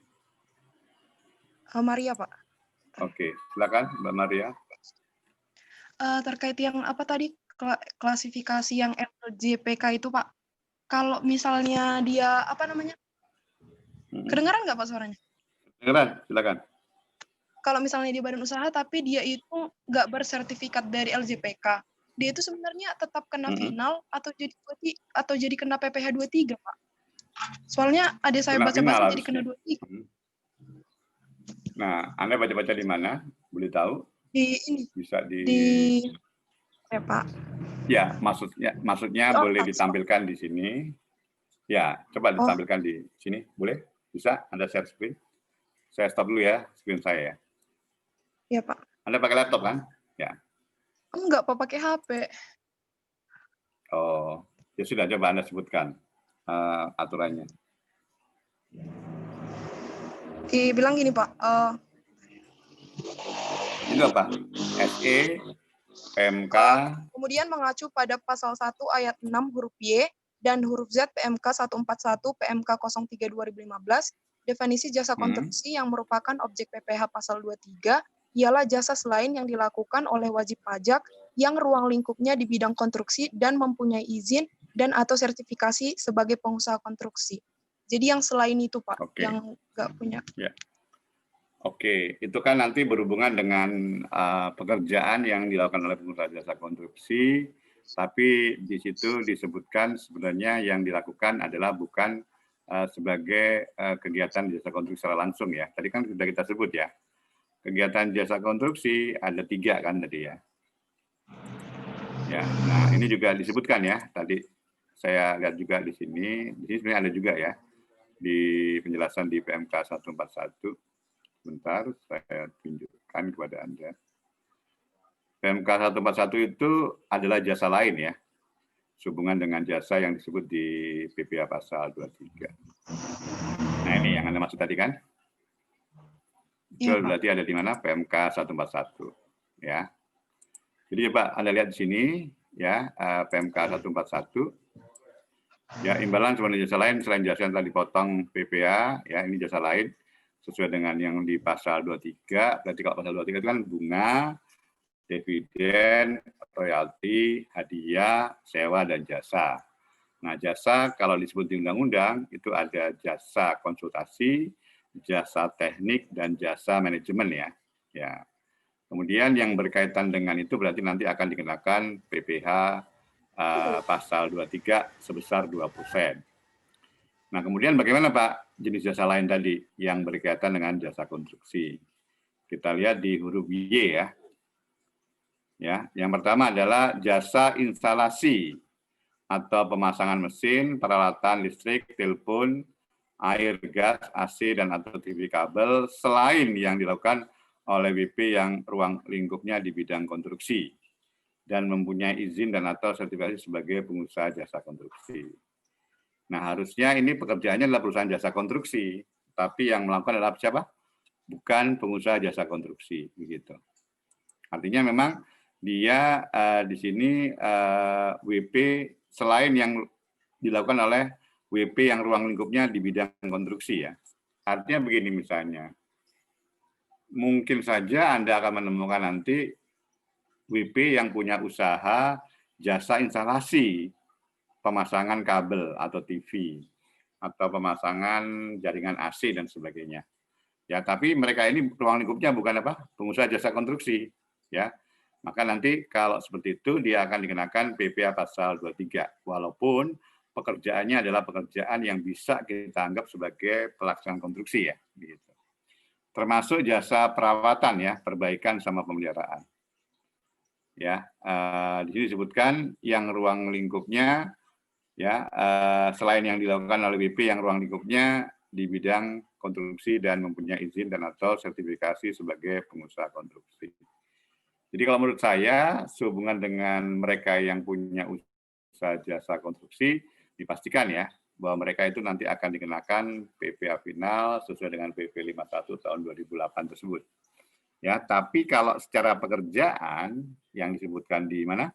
Maria Pak. Oke, silakan Mbak Maria. Terkait yang apa tadi klasifikasi yang LJPK itu Pak. Kalau misalnya dia apa namanya? Kedengaran nggak Pak suaranya? Kedengaran, silakan. Kalau misalnya dia badan usaha tapi dia itu nggak bersertifikat dari LJPK, dia itu sebenarnya tetap kena final atau jadi kena PPh 23 Pak. Soalnya adik saya baca-baca jadi kena 23. Nah, Anda baca-baca di mana? Boleh tahu? Di ini. Bisa di ya Pak. Ya, maksudnya boleh ditampilkan di sini. Ya, coba ditampilkan di sini. Boleh? Bisa? Anda share screen? Saya stop dulu ya, screen saya ya. Iya, Pak. Anda pakai laptop kan? Ya. Enggak, Pak, pakai HP. Oh, ya sudah, coba Anda sebutkan aturannya. Bilang gini, Pak. Itu apa? SE, PMK. Kemudian mengacu pada pasal 1 ayat 6 huruf Y dan huruf Z PMK 141 PMK 03 2015, definisi jasa konstruksi yang merupakan objek PPh pasal 23 ialah jasa selain yang dilakukan oleh wajib pajak yang ruang lingkupnya di bidang konstruksi dan mempunyai izin dan atau sertifikasi sebagai pengusaha konstruksi. Jadi yang selain itu, Pak, yang nggak punya. Ya. Oke, itu kan nanti berhubungan dengan pekerjaan yang dilakukan oleh pengusaha jasa konstruksi, tapi di situ disebutkan sebenarnya yang dilakukan adalah bukan sebagai kegiatan jasa konstruksi secara langsung ya. Tadi kan sudah kita sebut ya. Kegiatan jasa konstruksi ada 3 kan tadi ya. Ya, nah ini juga disebutkan ya. Tadi saya lihat juga di sini sebenarnya ada juga ya di penjelasan di PMK 141. Sebentar, saya tunjukkan kepada Anda. PMK 141 itu adalah jasa lain ya, sehubungan dengan jasa yang disebut di PPh pasal 23. Nah ini yang Anda maksud tadi kan? Betul, berarti ada di mana? PMK 141. Ya. Jadi coba Anda lihat di sini, ya, PMK 141. Ya, imbalan sebenarnya jasa lain selain jasa yang telah dipotong PPh, ya ini jasa lain sesuai dengan yang di pasal 23. Berarti kalau pasal 23 itu kan bunga, dividen, royalti, hadiah, sewa, dan jasa. Nah, jasa kalau disebut di undang-undang itu ada jasa konsultasi, jasa teknik, dan jasa manajemen ya. Ya. Kemudian yang berkaitan dengan itu berarti nanti akan dikenakan PPh pasal 23 sebesar 2%. Nah, kemudian bagaimana Pak jenis jasa lain tadi yang berkaitan dengan jasa konstruksi? Kita lihat di huruf Y ya. Ya, yang pertama adalah jasa instalasi atau pemasangan mesin, peralatan listrik, telepon, air, gas, AC, dan atau TV kabel selain yang dilakukan oleh WP yang ruang lingkupnya di bidang konstruksi dan mempunyai izin dan atau sertifikasi sebagai pengusaha jasa konstruksi. Nah, harusnya ini pekerjaannya adalah perusahaan jasa konstruksi, tapi yang melakukan adalah siapa? Bukan pengusaha jasa konstruksi, begitu. Artinya memang dia di sini WP selain yang dilakukan oleh WP yang ruang lingkupnya di bidang konstruksi ya. Artinya begini misalnya, mungkin saja Anda akan menemukan nanti WP yang punya usaha jasa instalasi, pemasangan kabel atau TV, atau pemasangan jaringan AC dan sebagainya. Ya, tapi mereka ini ruang lingkupnya bukan apa? Pengusaha jasa konstruksi, ya. Maka nanti kalau seperti itu dia akan dikenakan PPh pasal 23 walaupun pekerjaannya adalah pekerjaan yang bisa kita anggap sebagai pelaksanaan konstruksi ya, gitu. Termasuk jasa perawatan ya, perbaikan sama pemeliharaan. Ya, di sini disebutkan yang ruang lingkupnya ya selain yang dilakukan oleh WP yang ruang lingkupnya di bidang konstruksi dan mempunyai izin dan atau sertifikasi sebagai pengusaha konstruksi. Jadi kalau menurut saya sehubungan dengan mereka yang punya usaha jasa konstruksi dipastikan ya bahwa mereka itu nanti akan dikenakan PPh final sesuai dengan PP 51 tahun 2008 tersebut. Ya, tapi kalau secara pekerjaan yang disebutkan di mana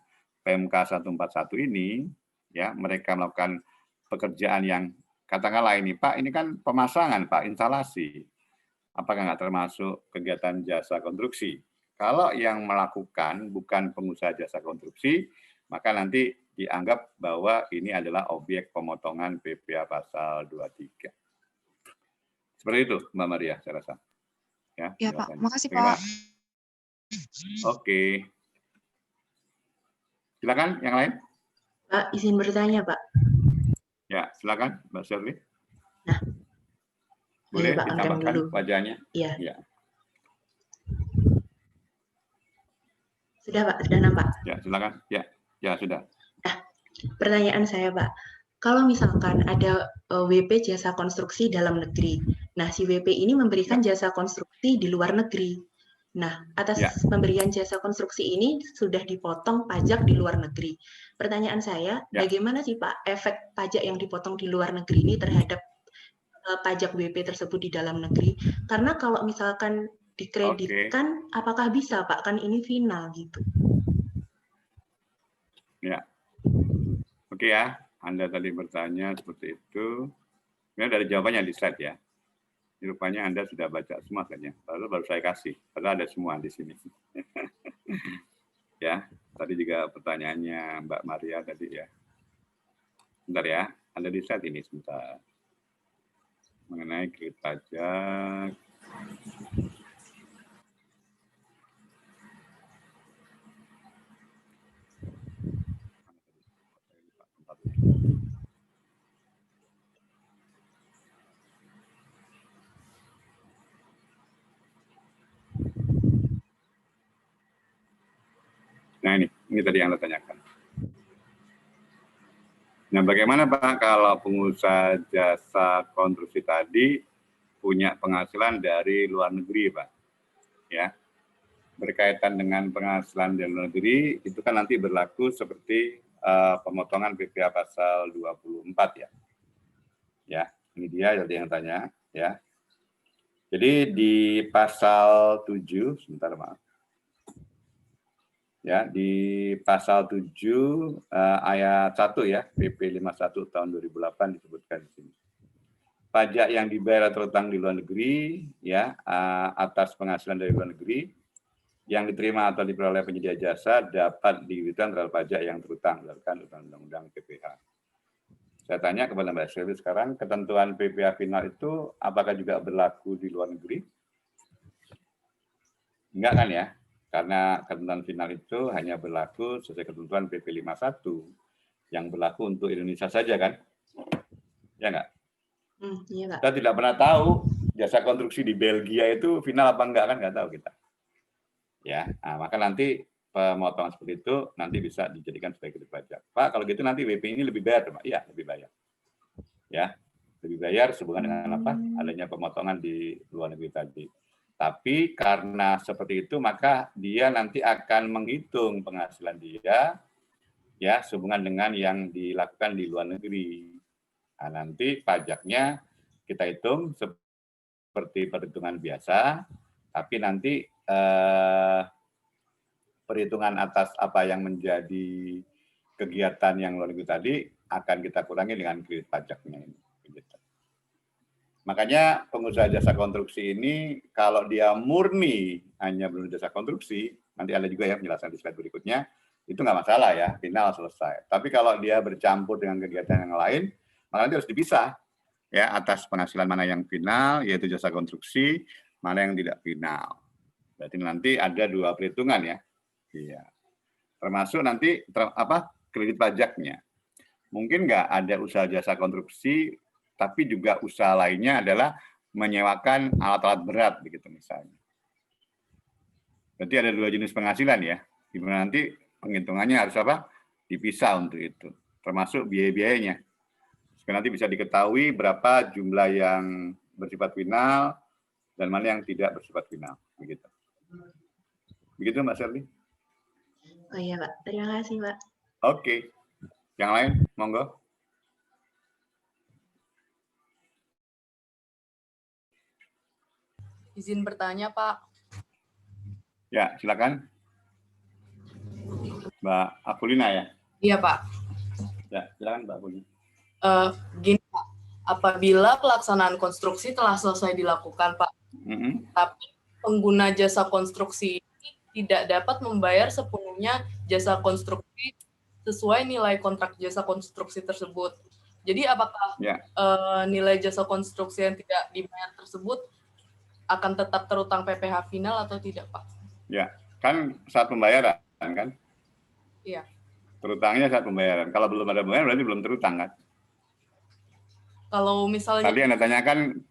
PMK 141 ini ya mereka melakukan pekerjaan yang katakanlah ini Pak, ini kan pemasangan Pak, instalasi. Apakah nggak termasuk kegiatan jasa konstruksi? Kalau yang melakukan bukan pengusaha jasa konstruksi, maka nanti dianggap bahwa ini adalah objek pemotongan PPh pasal 23. Seperti itu, Mbak Maria, saya rasa. Ya Pak, makasih Pak. Oke. Silakan, yang lain. Pak, izin bertanya, Pak. Ya, silakan, Mbak Shirley. Nah, boleh Pak, ditambahkan dulu wajahnya? Iya. Ya. Sudah, Pak, sudah nampak. Ya, silakan. Ya, sudah. Nah, pertanyaan saya, Pak. Kalau misalkan ada WP jasa konstruksi dalam negeri, nah si WP ini memberikan jasa konstruksi di luar negeri. Nah, atas pemberian jasa konstruksi ini sudah dipotong pajak di luar negeri. Pertanyaan saya, bagaimana sih Pak efek pajak yang dipotong di luar negeri ini terhadap pajak WP tersebut di dalam negeri? Karena kalau misalkan dikreditkan, apakah bisa Pak? Kan ini final gitu. Ya, oke ya. Anda tadi bertanya seperti itu. Ini dari jawabannya di slide ya. Rupanya Anda sudah baca semua kayaknya. Baru saya kasih. Padahal ada semua di sini. Ya, tadi juga pertanyaannya Mbak Maria tadi ya. Bentar ya, Anda di slide ini sebentar. Mengenai kredit pajak. Nah ini tadi yang Anda tanyakan. Nah bagaimana Pak kalau pengusaha jasa konstruksi tadi punya penghasilan dari luar negeri Pak? Ya. berkaitan dengan penghasilan dari luar negeri, itu kan nanti berlaku seperti pemotongan PPh pasal 24 ya. Ya, ini dia tadi yang tanya ya. Jadi di pasal 7, sebentar maaf. Ya, di pasal 7 ayat 1 ya, PP 51 tahun 2008 disebutkan di sini. Pajak yang dibayar atau terutang di luar negeri ya, atas penghasilan dari luar negeri yang diterima atau diperoleh penyedia jasa dapat digugurkan terhadap pajak yang terutang berdasarkan Undang-Undang PPh. Saya tanya kepada Mbak Shelly sekarang, ketentuan PPh final itu apakah juga berlaku di luar negeri? Enggak kan ya? Karena ketentuan final itu hanya berlaku sesuai ketentuan PP 51 yang berlaku untuk Indonesia saja kan? Ya enggak? Iya, Pak. Kita tidak pernah tahu jasa konstruksi di Belgia itu final apa enggak kan? Enggak tahu kita. Ya, nah, maka nanti pemotongan seperti itu nanti bisa dijadikan sebagai kredit pajak. Pak, kalau gitu nanti WP ini lebih bayar, Pak? Iya, lebih bayar. Ya, lebih bayar sehubungan dengan apa? Adanya pemotongan di luar negeri tadi. Tapi karena seperti itu, maka dia nanti akan menghitung penghasilan dia ya sehubungan dengan yang dilakukan di luar negeri. Nah, nanti pajaknya kita hitung seperti perhitungan biasa, tapi nanti perhitungan atas apa yang menjadi kegiatan yang luar negeri tadi akan kita kurangi dengan kredit pajaknya ini. Makanya pengusaha jasa konstruksi ini kalau dia murni hanya belum jasa konstruksi, nanti ada juga ya penjelasan di slide berikutnya, itu nggak masalah ya, final selesai. Tapi kalau dia bercampur dengan kegiatan yang lain, maka nanti harus dipisah ya atas penghasilan mana yang final, yaitu jasa konstruksi, mana yang tidak final. Berarti nanti ada dua perhitungan ya. Iya. Termasuk nanti kredit pajaknya. Mungkin nggak ada usaha jasa konstruksi, tapi juga usaha lainnya adalah menyewakan alat-alat berat, begitu misalnya. Berarti ada dua jenis penghasilan ya, di mana nanti penghitungannya harus apa? Dipisah untuk itu, termasuk biaya-biayanya. Supaya nanti bisa diketahui berapa jumlah yang bersifat final dan mana yang tidak bersifat final, begitu. Begitu Mbak Sherly? Oh iya Pak, terima kasih Pak. Oke, yang lain monggo. Izin bertanya, Pak. Ya, silakan. Mbak Apulina ya? Iya, Pak. Ya, silakan Mbak Apulina. Gini, Pak. Apabila pelaksanaan konstruksi telah selesai dilakukan, Pak, tapi pengguna jasa konstruksi ini tidak dapat membayar sepenuhnya jasa konstruksi sesuai nilai kontrak jasa konstruksi tersebut. Jadi, apakah nilai jasa konstruksi yang tidak dibayar tersebut akan tetap terutang PPh final atau tidak, Pak? Ya, kan saat pembayaran, kan? Iya. Terutangnya saat pembayaran. Kalau belum ada pembayaran berarti belum terutang, kan? Kalau misalnya... Tadi Anda tanyakan...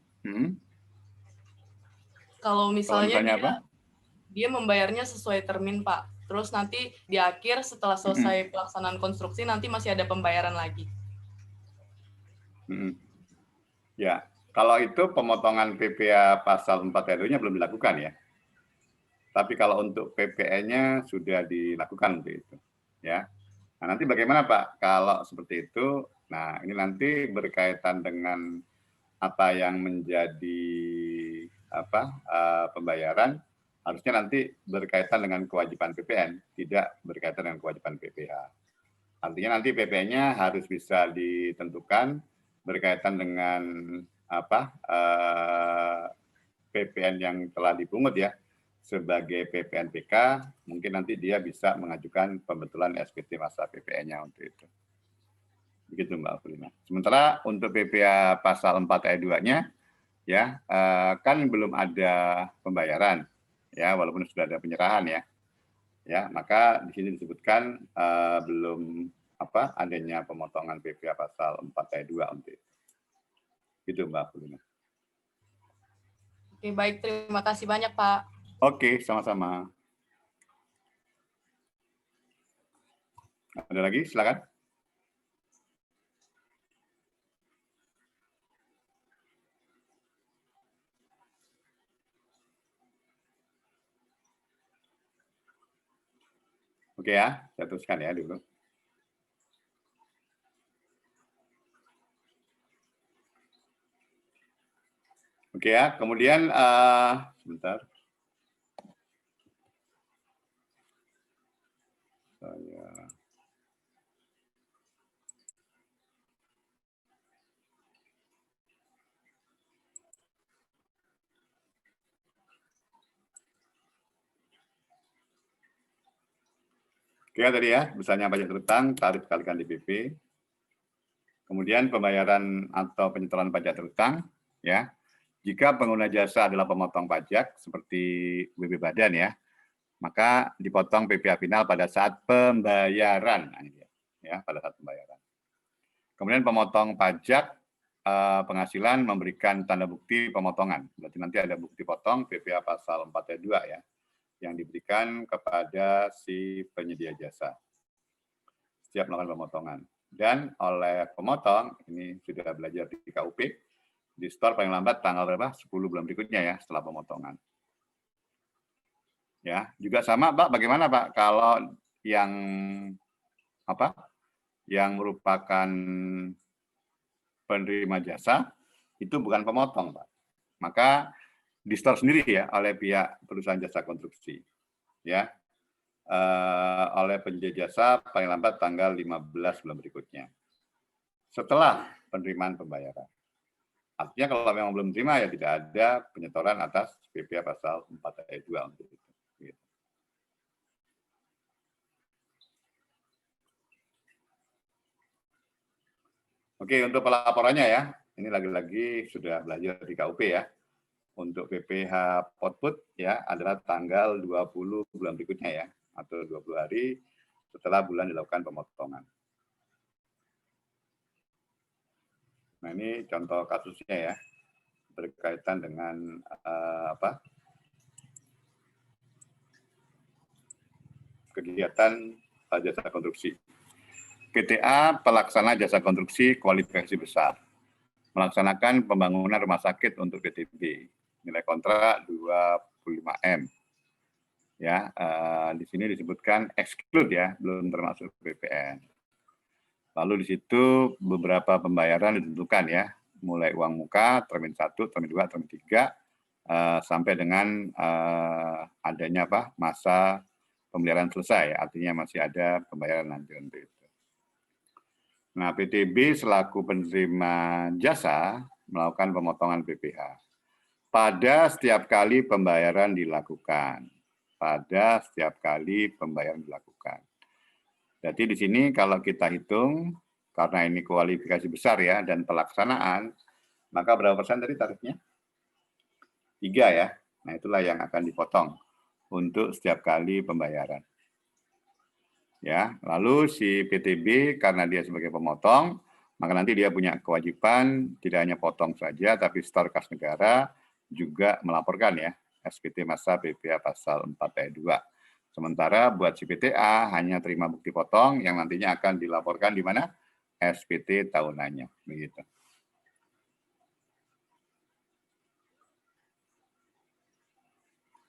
Kalau misalnya dia membayarnya sesuai termin, Pak. Terus nanti di akhir setelah selesai pelaksanaan konstruksi, nanti masih ada pembayaran lagi. Ya. Kalau itu pemotongan PPh pasal 4 RU-nya belum dilakukan ya. Tapi kalau untuk PPN-nya sudah dilakukan untuk itu. Ya. Nah, nanti bagaimana Pak kalau seperti itu? Nah, ini nanti berkaitan dengan apa yang menjadi pembayaran, harusnya nanti berkaitan dengan kewajiban PPN, tidak berkaitan dengan kewajiban PPh. Artinya nanti PPN-nya harus bisa ditentukan berkaitan dengan PPN yang telah dipungut ya sebagai PPNPK, mungkin nanti dia bisa mengajukan pembetulan SPT masa PPN-nya untuk itu. Begitu Mbak Apulina. Sementara untuk PPh pasal 4 ayat 2-nya ya kan belum ada pembayaran ya, walaupun sudah ada penyerahan ya. Ya, maka di sini disebutkan belum adanya pemotongan PPh pasal 4 ayat 2 untuk itu. Gitu Mbak Apulina. Oke, baik. Terima kasih banyak, Pak. Oke, sama-sama. Ada lagi? Silakan. Oke ya, saya teruskan ya dulu. Oke ya, kemudian sebentar. Oke tadi ya, misalnya pajak terutang, tarif kalikan DPP. Kemudian pembayaran atau penyetoran pajak terutang, ya. Jika pengguna jasa adalah pemotong pajak seperti WP Badan ya, maka dipotong PPh final pada saat pembayaran, nah, ini ya, pada saat pembayaran. Kemudian pemotong pajak penghasilan memberikan tanda bukti pemotongan. Berarti nanti ada bukti potong PPh pasal 4 ayat 2 ya, yang diberikan kepada si penyedia jasa setiap melakukan pemotongan. Dan oleh pemotong, ini sudah belajar di KUP, di store paling lambat tanggal berapa? 10 bulan berikutnya ya, setelah pemotongan. Ya, juga sama Pak, bagaimana Pak kalau yang apa? Yang merupakan penerima jasa itu bukan pemotong, Pak. Maka di store sendiri ya oleh pihak perusahaan jasa konstruksi. Ya. Oleh penyedia jasa paling lambat tanggal 15 bulan berikutnya. Setelah penerimaan pembayaran. Artinya kalau memang belum terima ya tidak ada penyetoran atas PPh pasal 4 ayat 2 untuk itu. Gitu. Oke, untuk pelaporannya ya, ini lagi-lagi sudah belajar di KUP ya. Untuk PPh output ya adalah tanggal 20 bulan berikutnya ya, atau 20 hari setelah bulan dilakukan pemotongan. Nah ini contoh kasusnya ya, berkaitan dengan kegiatan jasa konstruksi. PTA pelaksana jasa konstruksi kualifikasi besar, melaksanakan pembangunan rumah sakit untuk PTB, nilai kontrak 25M. Ya, di sini disebutkan exclude ya, belum termasuk PPN. Lalu di situ beberapa pembayaran ditentukan ya, mulai uang muka, termin 1, termin 2, termin 3, sampai dengan adanya masa pemeliharaan selesai, artinya masih ada pembayaran nanti untuk itu. Nah, PTB selaku penerima jasa melakukan pemotongan PPh pada setiap kali pembayaran dilakukan. Pada setiap kali pembayaran dilakukan. Jadi di sini kalau kita hitung, karena ini kualifikasi besar ya, dan pelaksanaan, maka berapa persen tadi tarifnya? 3 ya. Nah itulah yang akan dipotong untuk setiap kali pembayaran. Ya, lalu si PTB karena dia sebagai pemotong, maka nanti dia punya kewajiban tidak hanya potong saja, tapi store kas negara juga melaporkan ya SPT masa PPh pasal 4 ayat 2. Sementara buat si PTA hanya terima bukti potong yang nantinya akan dilaporkan di mana? SPT tahunannya, begitu.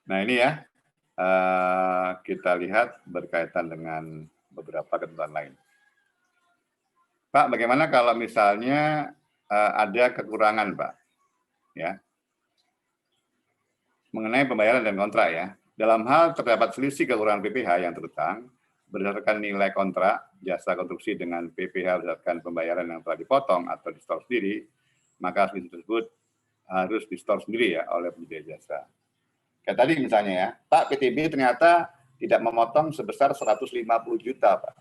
Nah ini ya, kita lihat berkaitan dengan beberapa ketentuan lain. Pak, bagaimana kalau misalnya ada kekurangan, Pak? Ya. Mengenai pembayaran dan kontrak ya. Dalam hal terdapat selisih kekurangan PPh yang terutang, berdasarkan nilai kontrak jasa konstruksi dengan PPh berdasarkan pembayaran yang telah dipotong atau di store sendiri, maka selisih tersebut harus di store sendiri ya oleh penyedia jasa. Kayak tadi misalnya ya, Pak PTB ternyata tidak memotong sebesar 150 juta, Pak.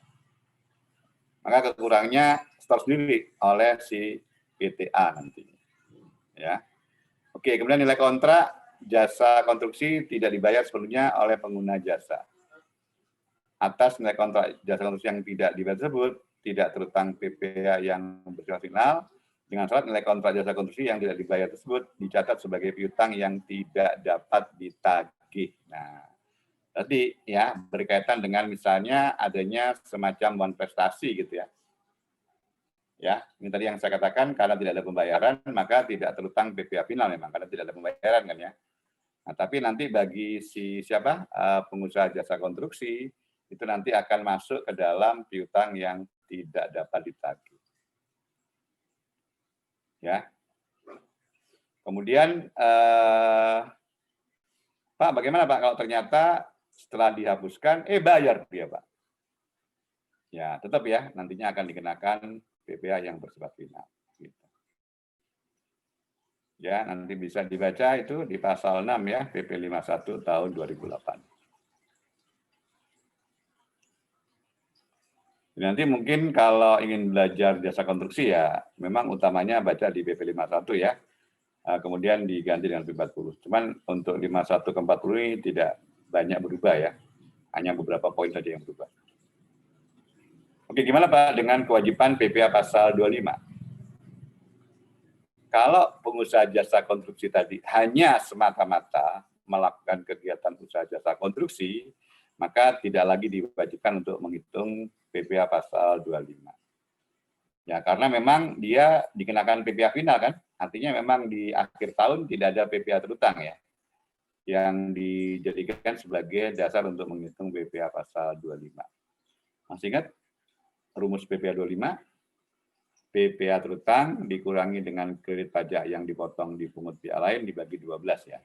Maka kekurangnya store sendiri oleh si PTA nanti. Ya. Oke, kemudian nilai kontrak jasa konstruksi tidak dibayar sepenuhnya oleh pengguna jasa. Atas nilai kontrak jasa konstruksi yang tidak dibayar tersebut, tidak terutang PPh yang bersifat final, dengan syarat nilai kontrak jasa konstruksi yang tidak dibayar tersebut dicatat sebagai piutang yang tidak dapat ditagih. Nah, tadi ya berkaitan dengan misalnya adanya semacam manifestasi gitu ya. Ya, ini tadi yang saya katakan karena tidak ada pembayaran maka tidak terutang PPh final memang karena tidak ada pembayaran kan ya. Nah, tapi nanti bagi si pengusaha jasa konstruksi itu nanti akan masuk ke dalam piutang yang tidak dapat ditagih. Ya. Kemudian Pak, bagaimana Pak kalau ternyata setelah dihapuskan bayar dia Pak? Ya, tetap ya, nantinya akan dikenakan PPh yang bersifat final. Gitu. Ya, nanti bisa dibaca itu di pasal 6 ya, PP 51 tahun 2008. Nanti mungkin kalau ingin belajar jasa konstruksi ya, memang utamanya baca di PP 51 ya, kemudian diganti dengan PP 40. Cuman untuk 51 ke 40 ini tidak banyak berubah ya, hanya beberapa poin saja yang berubah. Oke, gimana Pak dengan kewajiban PPh pasal 25? Kalau pengusaha jasa konstruksi tadi hanya semata-mata melakukan kegiatan usaha jasa konstruksi, maka tidak lagi diwajibkan untuk menghitung PPh pasal 25. Ya, karena memang dia dikenakan PPh final kan, artinya memang di akhir tahun tidak ada PPh terutang ya, yang dijadikan sebagai dasar untuk menghitung PPh pasal 25. Masih ingat rumus PPh 25? PPh terutang dikurangi dengan kredit pajak yang dipotong dipungut pihak lain dibagi 12 ya.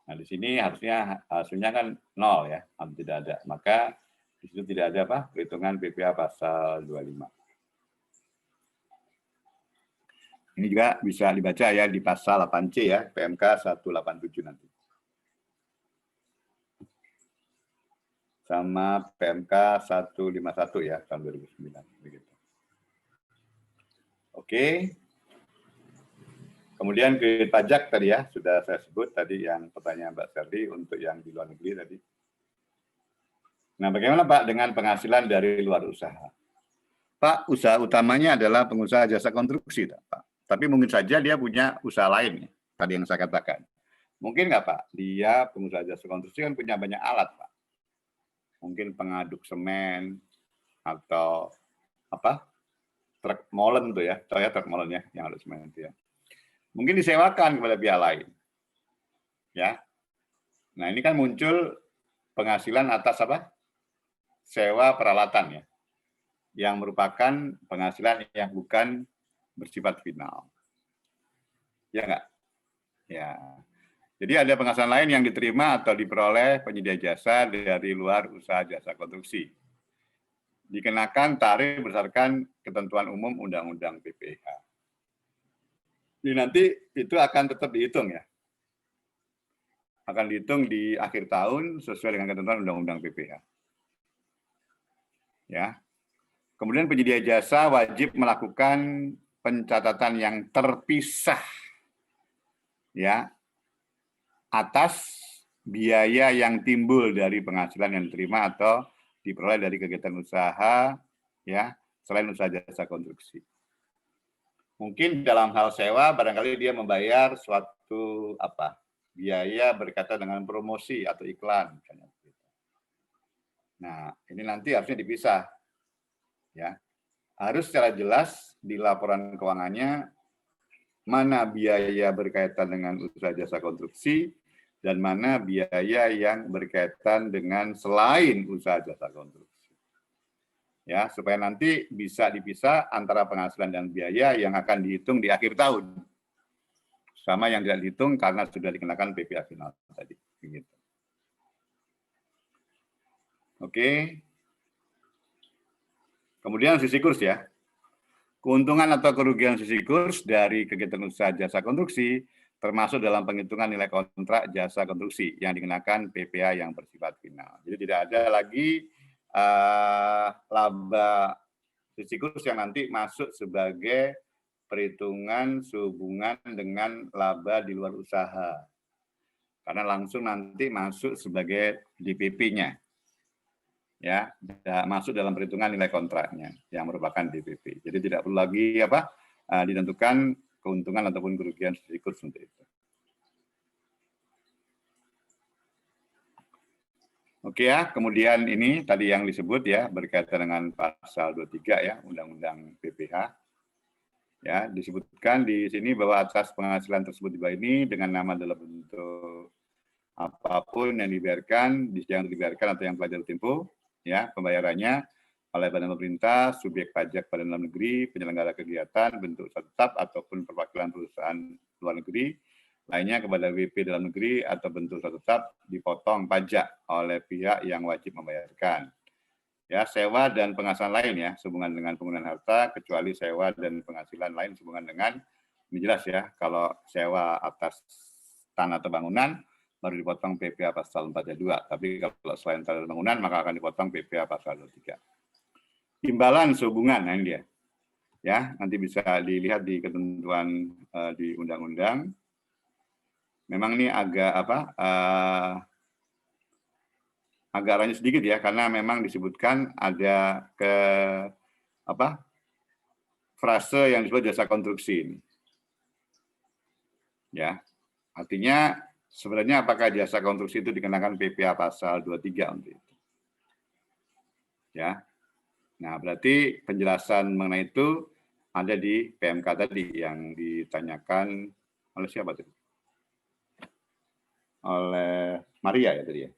Nah, di sini hasilnya kan 0 ya, tidak ada. Maka di situ tidak ada apa? Perhitungan PPh pasal 25. Ini juga bisa dibaca ya di pasal 8C ya, PMK 187 nanti. Sama PMK 151 ya, tahun 2009. Begitu. Oke. Kemudian kredit pajak tadi ya, sudah saya sebut tadi yang pertanyaan Mbak Serdi untuk yang di luar negeri tadi. Nah, bagaimana Pak dengan penghasilan dari luar usaha? Pak, usaha utamanya adalah pengusaha jasa konstruksi, Pak. Tapi mungkin saja dia punya usaha lain, ya, tadi yang saya katakan. Mungkin nggak Pak, dia pengusaha jasa konstruksi kan punya banyak alat Pak. Mungkin pengaduk semen atau apa? Truk molen tuh ya, tahu ya truk molen ya, yang ada semen itu ya. Mungkin disewakan kepada pihak lain. Ya. Nah, ini kan muncul penghasilan atas apa? Sewa peralatan ya. Yang merupakan penghasilan yang bukan bersifat final. Ya enggak? Ya. Jadi ada penghasilan lain yang diterima atau diperoleh penyedia jasa dari luar usaha jasa konstruksi. Dikenakan tarif berdasarkan ketentuan umum Undang-Undang PPh. Jadi nanti itu akan tetap dihitung ya. Akan dihitung di akhir tahun sesuai dengan ketentuan Undang-Undang PPh. Ya. Kemudian penyedia jasa wajib melakukan pencatatan yang terpisah ya atas biaya yang timbul dari penghasilan yang diterima atau diperoleh dari kegiatan usaha ya selain usaha jasa konstruksi. Mungkin dalam hal sewa barangkali dia membayar suatu biaya berkaitan dengan promosi atau iklan misalnya. Nah, ini nanti harusnya dipisah. Ya. Harus secara jelas di laporan keuangannya mana biaya berkaitan dengan usaha jasa konstruksi dan mana biaya yang berkaitan dengan selain usaha jasa konstruksi. Ya, supaya nanti bisa dipisah antara penghasilan dan biaya yang akan dihitung di akhir tahun. Sama yang tidak dihitung karena sudah dikenakan PPh final tadi. Begitu. Oke. Kemudian sisi kurs ya. Keuntungan atau kerugian sisi kurs dari kegiatan usaha jasa konstruksi termasuk dalam penghitungan nilai kontrak jasa konstruksi yang dikenakan PPh yang bersifat final. Jadi tidak ada lagi laba sisi kurs yang nanti masuk sebagai perhitungan sehubungan dengan laba di luar usaha. Karena langsung nanti masuk sebagai DPP-nya. Ya, masuk dalam perhitungan nilai kontraknya yang merupakan DPP. Jadi tidak perlu lagi ditentukan keuntungan ataupun kerugian sisi kurs untuk itu. Oke ya, kemudian ini tadi yang disebut ya berkaitan dengan pasal 23 ya Undang-Undang PPh. Ya, disebutkan di sini bahwa atas penghasilan tersebut di bawah ini dengan nama dalam bentuk apapun yang dibiarkan, yang dibiarkan atau yang telah jatuh tempo ya pembayarannya oleh badan pemerintah, subjek pajak badan dalam negeri, penyelenggara kegiatan, bentuk usaha tetap ataupun perwakilan perusahaan luar negeri, lainnya kepada WP dalam negeri atau bentuk usaha tetap dipotong pajak oleh pihak yang wajib membayarkan. Ya, sewa dan penghasilan lain ya, sehubungan dengan penggunaan harta, kecuali sewa dan penghasilan lain sehubungan dengan, ini jelas ya, kalau sewa atas tanah atau bangunan, baru dipotong PPh pasal 4.2. Tapi kalau selain tanah dan bangunan, maka akan dipotong PPh pasal 23. Imbalan sehubungan, nah ini dia. Ya, nanti bisa dilihat di ketentuan di undang-undang. Memang ini agak agak rancu sedikit ya, karena memang disebutkan ada frase yang disebut jasa konstruksi ini. Ya, artinya sebenarnya apakah jasa konstruksi itu dikenakan PPh pasal 23 untuk itu. Ya. Nah, berarti penjelasan mengenai itu ada di PMK tadi yang ditanyakan oleh siapa tadi? Oleh Maria ya tadi ya.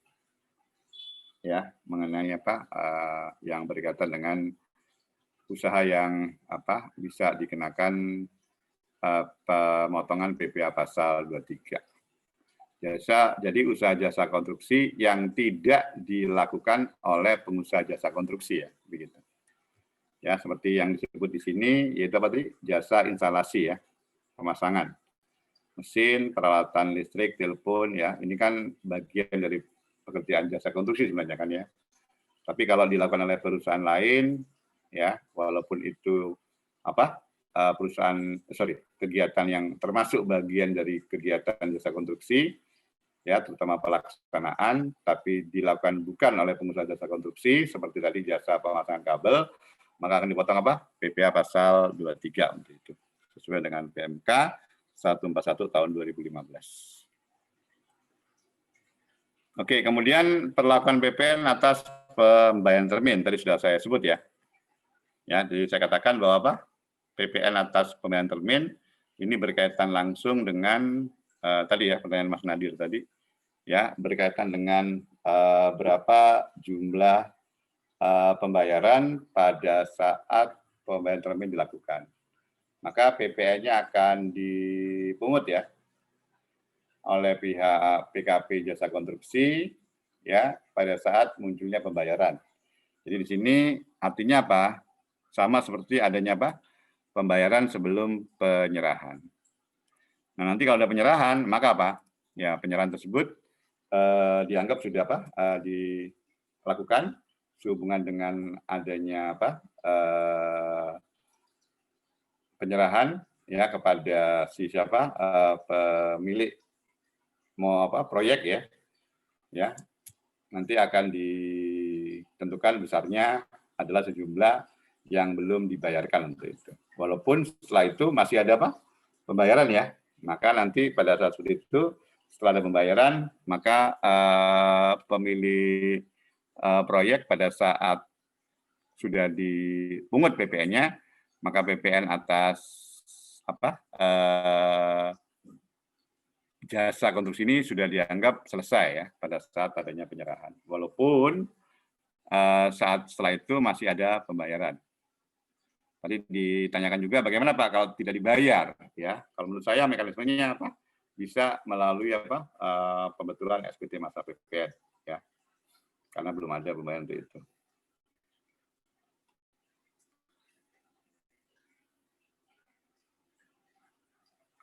Ya, mengenai yang berkaitan dengan usaha yang bisa dikenakan pemotongan PPh pasal 23. Jadi usaha jasa konstruksi yang tidak dilakukan oleh pengusaha jasa konstruksi ya, begitu. Ya, seperti yang disebut di sini yaitu apa tadi? Jasa instalasi ya, pemasangan mesin, peralatan listrik, telepon ya. Ini kan bagian dari pekerjaan jasa konstruksi sebenarnya kan ya. Tapi kalau dilakukan oleh perusahaan lain ya, walaupun itu kegiatan yang termasuk bagian dari kegiatan jasa konstruksi ya, terutama pelaksanaan, tapi dilakukan bukan oleh pengusaha jasa konstruksi seperti tadi jasa pemasangan kabel, maka akan dipotong PPh pasal 23 untuk itu sesuai dengan PMK 141 tahun 2015. Oke, kemudian perlakuan PPN atas pembayaran termin tadi sudah saya sebut ya. Ya, jadi saya katakan bahwa PPN atas pembayaran termin ini berkaitan langsung dengan tadi ya pertanyaan Mas Nadir tadi ya, berkaitan dengan berapa jumlah pembayaran pada saat pembayaran termin dilakukan. Maka PPN-nya akan dipungut ya oleh pihak PKP Jasa Konstruksi ya pada saat munculnya pembayaran. Jadi di sini artinya apa? Sama seperti adanya pembayaran sebelum penyerahan. Nah, nanti kalau ada penyerahan, maka ya penyerahan tersebut dianggap sudah dilakukan sehubungan dengan adanya penyerahan ya kepada si pemilik proyek ya nanti akan ditentukan besarnya adalah sejumlah yang belum dibayarkan untuk itu. Walaupun setelah itu masih ada pembayaran ya, maka nanti pada saat seperti itu setelah ada pembayaran maka pemilik proyek pada saat sudah dipungut PPN-nya, maka PPN atas jasa konstruksi ini sudah dianggap selesai ya pada saat adanya penyerahan. Walaupun saat setelah itu masih ada pembayaran. Tadi ditanyakan juga bagaimana Pak kalau tidak dibayar ya. Kalau menurut saya mekanismenya bisa melalui pembetulan SPT masa PPN ya. Karena belum ada pembayaran untuk itu.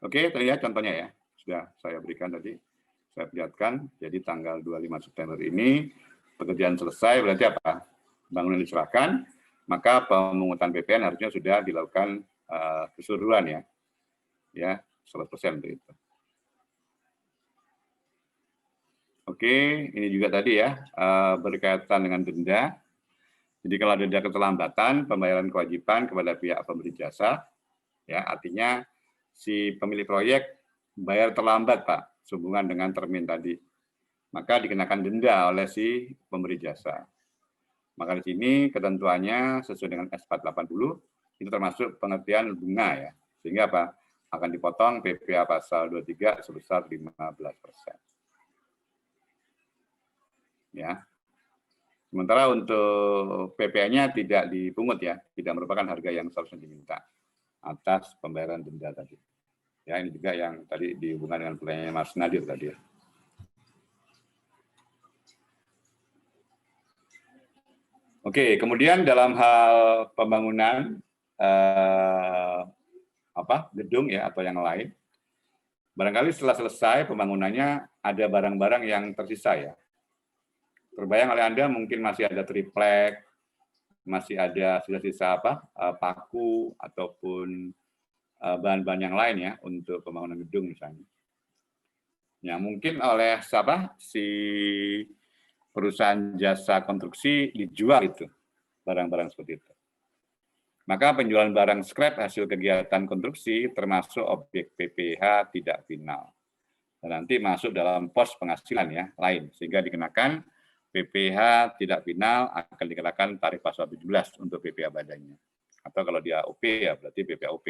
Oke, terlihat contohnya ya. Sudah saya berikan tadi. Saya perlihatkan. Jadi tanggal 25 September ini pekerjaan selesai berarti apa? Bangunan diserahkan, maka pemungutan PPN harusnya sudah dilakukan keseluruhan ya. Ya, 100% untuk itu. Oke, ini juga tadi ya berkaitan dengan denda. Jadi kalau ada denda keterlambatan pembayaran kewajiban kepada pihak pemberi jasa, ya artinya si pemilik proyek bayar terlambat Pak, sehubungan dengan termin tadi, maka dikenakan denda oleh si pemberi jasa. Maka di sini ketentuannya sesuai dengan S480 itu termasuk pengertian bunga ya, sehingga akan dipotong PPh pasal 23 sebesar 15%. Ya. Sementara untuk PPh-nya tidak dipungut ya, tidak merupakan harga yang seharusnya diminta atas pembayaran denda tadi. Ya, ini juga yang tadi dihubungkan dengan pertanyaannya Mas Nadir tadi ya. Oke, kemudian dalam hal pembangunan gedung ya atau yang lain, barangkali setelah selesai pembangunannya ada barang-barang yang tersisa ya. Terbayang oleh Anda mungkin masih ada triplek, masih ada sisa-sisa paku ataupun bahan-bahan yang lain ya untuk pembangunan gedung misalnya. Ya mungkin oleh si perusahaan jasa konstruksi dijual itu barang-barang seperti itu. Maka penjualan barang scrap hasil kegiatan konstruksi termasuk objek PPh tidak final. Dan nanti masuk dalam pos penghasilan ya lain sehingga dikenakan PPh tidak final akan dikenakan tarif pasal 17 untuk PPh badannya. Atau kalau dia OP ya berarti PPh OP.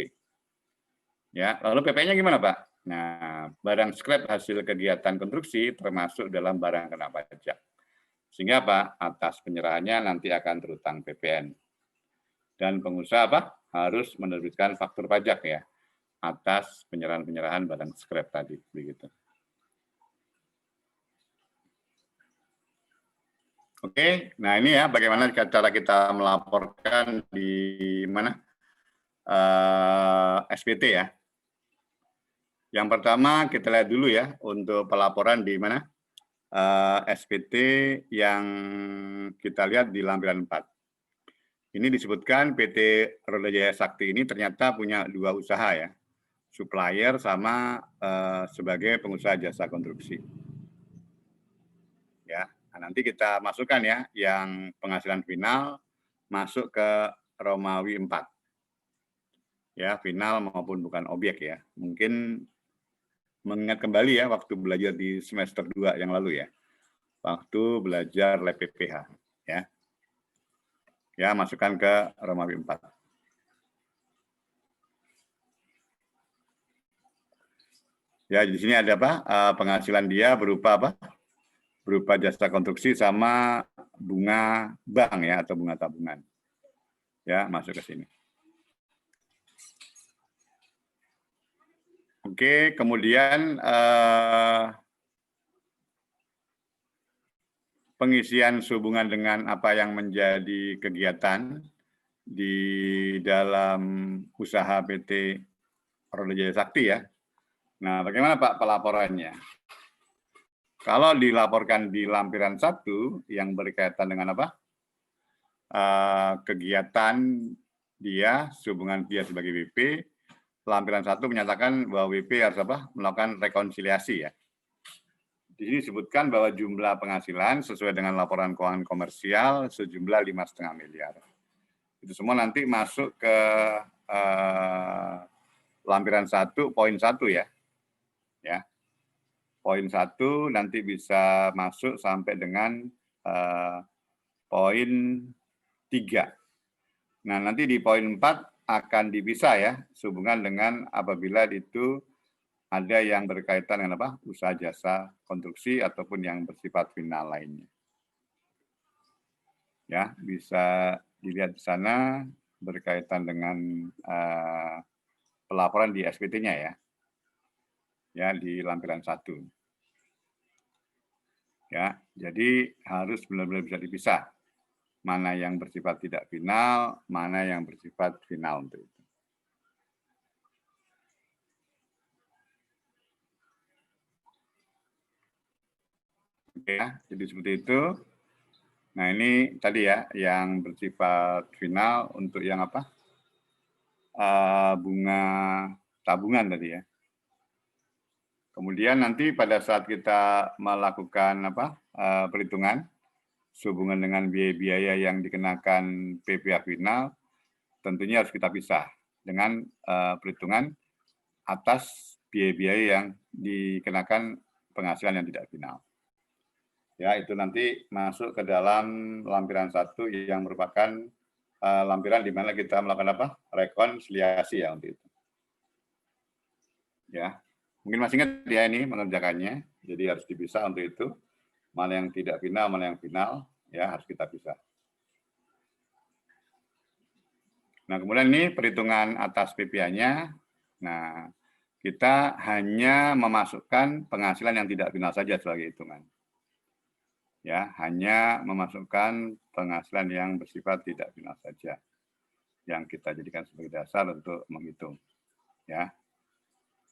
Ya, lalu PP-nya gimana, Pak? Nah, barang scrap hasil kegiatan konstruksi termasuk dalam barang kena pajak. Sehingga apa? Atas penyerahannya nanti akan terutang PPN. Dan pengusaha harus menerbitkan faktur pajak ya atas penyerahan barang scrap tadi begitu. Oke, nah ini ya bagaimana cara kita melaporkan di mana SPT ya. Yang pertama kita lihat dulu ya untuk pelaporan di mana SPT yang kita lihat di lampiran 4. Ini disebutkan PT Roda Jaya Sakti ini ternyata punya 2 usaha ya, supplier sama sebagai pengusaha jasa konstruksi. Ya, nah, nanti kita masukkan ya, yang penghasilan final masuk ke Romawi 4. Ya, final maupun bukan objek ya. Mungkin mengingat kembali ya waktu belajar di semester 2 yang lalu ya. Waktu belajar lab PPh ya. Ya, masukkan ke Romawi 4. Ya, di sini ada penghasilan dia berupa berupa jasa konstruksi sama bunga bank ya atau bunga tabungan. Ya, masuk ke sini. Oke, kemudian pengisian sehubungan dengan apa yang menjadi kegiatan di dalam usaha PT Roda Jaya Sakti ya. Nah, bagaimana Pak pelaporannya? Kalau dilaporkan di lampiran 1 yang berkaitan dengan kegiatan dia, sehubungan dia sebagai WP, lampiran 1 menyatakan bahwa WP harus melakukan rekonsiliasi ya. Di sini disebutkan bahwa jumlah penghasilan sesuai dengan laporan keuangan komersial sejumlah 5,5 miliar. Itu semua nanti masuk ke lampiran 1 poin 1 ya. Ya. Poin 1 nanti bisa masuk sampai dengan poin 3. Nah, nanti di poin 4 akan dipisah ya, sehubungan dengan apabila itu ada yang berkaitan dengan usaha jasa konstruksi ataupun yang bersifat final lainnya. Ya, bisa dilihat di sana berkaitan dengan pelaporan di SPT-nya ya. Ya, di lampiran 1. Ya, jadi harus benar-benar bisa dipisah. Mana yang bersifat tidak final, mana yang bersifat final untuk itu. Oke ya, jadi seperti itu. Nah, ini tadi ya yang bersifat final untuk yang bunga tabungan tadi ya. Kemudian nanti pada saat kita melakukan perhitungan sehubungan dengan biaya-biaya yang dikenakan PPh final, tentunya harus kita pisah dengan perhitungan atas biaya-biaya yang dikenakan penghasilan yang tidak final. Ya, itu nanti masuk ke dalam lampiran 1 yang merupakan lampiran di mana kita melakukan rekonsiliasi ya untuk itu. Ya. Mungkin masih ingat ya ini mengerjakannya, jadi harus dipisah untuk itu. Mana yang tidak final, mana yang final. ya, harus kita pisah. Nah, kemudian ini perhitungan atas PPh-nya. Nah, kita hanya memasukkan penghasilan yang tidak final saja sebagai hitungan. Ya, hanya memasukkan penghasilan yang bersifat tidak final saja yang kita jadikan sebagai dasar untuk menghitung. Ya.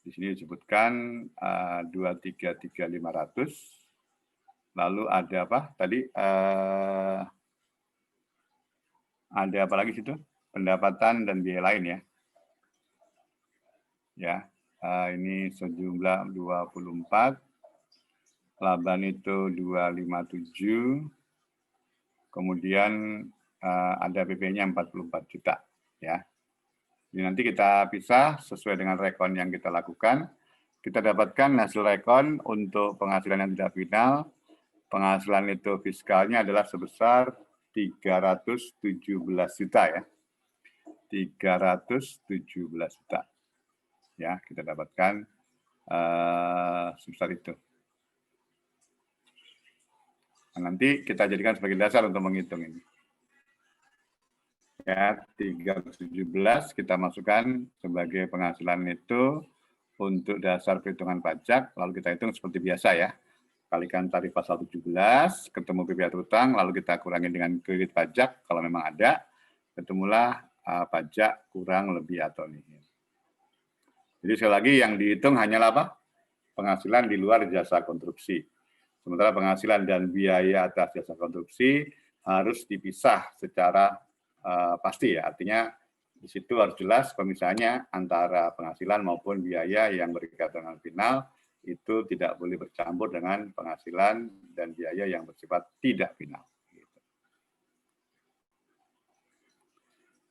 Di sini disebutkan 233.500. Lalu ada apa? Tadi ada apa lagi situ? Pendapatan dan biaya lain ya. Ya, ini sejumlah 24, laba itu 257, kemudian ada PP-nya 44 juta. Ya. Jadi nanti kita pisah sesuai dengan rekon yang kita lakukan. Kita dapatkan hasil rekon untuk penghasilan yang tidak final. Penghasilan itu fiskalnya adalah sebesar 317 juta ya. 317 juta. Ya, kita dapatkan sebesar itu. Nah, nanti kita jadikan sebagai dasar untuk menghitung ini. Ya, 317 kita masukkan sebagai penghasilan itu untuk dasar perhitungan pajak, lalu kita hitung seperti biasa ya. Kalikan tarif pasal 17, ketemu PPh terutang, lalu kita kurangi dengan kredit pajak kalau memang ada, ketemulah pajak kurang lebih atau nihil. Jadi sekali lagi yang dihitung hanyalah apa? Penghasilan di luar jasa konstruksi. Sementara penghasilan dan biaya atas jasa konstruksi harus dipisah secara pasti ya. Artinya di situ harus jelas pemisahannya antara penghasilan maupun biaya yang berkaitan dengan final itu tidak boleh bercampur dengan penghasilan dan biaya yang bersifat tidak final.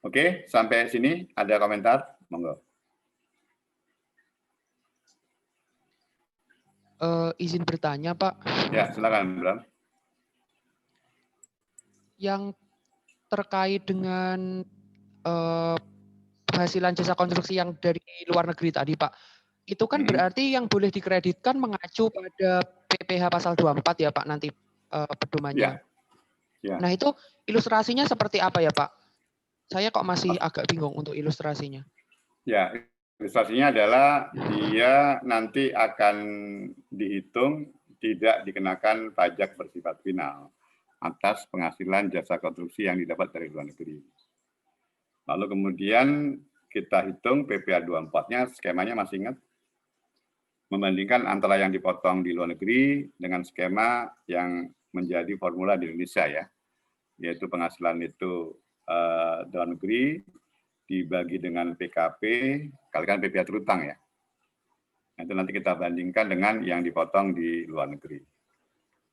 Oke, sampai sini ada komentar? Monggo. Izin bertanya, Pak. Ya, silakan, Bram. Yang terkait dengan penghasilan jasa konstruksi yang dari luar negeri tadi, Pak. Itu kan berarti yang boleh dikreditkan mengacu pada PPh pasal 24 ya, Pak, nanti pedomannya. Ya. Nah, itu ilustrasinya seperti apa ya, Pak? Saya kok masih agak bingung untuk ilustrasinya. Ya, ilustrasinya adalah dia nanti akan dihitung tidak dikenakan pajak bersifat final atas penghasilan jasa konstruksi yang didapat dari luar negeri. Lalu kemudian kita hitung PPh 24-nya, skemanya masih ingat? Membandingkan antara yang dipotong di luar negeri dengan skema yang menjadi formula di Indonesia ya, yaitu penghasilan itu dalam negeri dibagi dengan PKP kalikan PPh terutang ya. Itu nanti kita bandingkan dengan yang dipotong di luar negeri.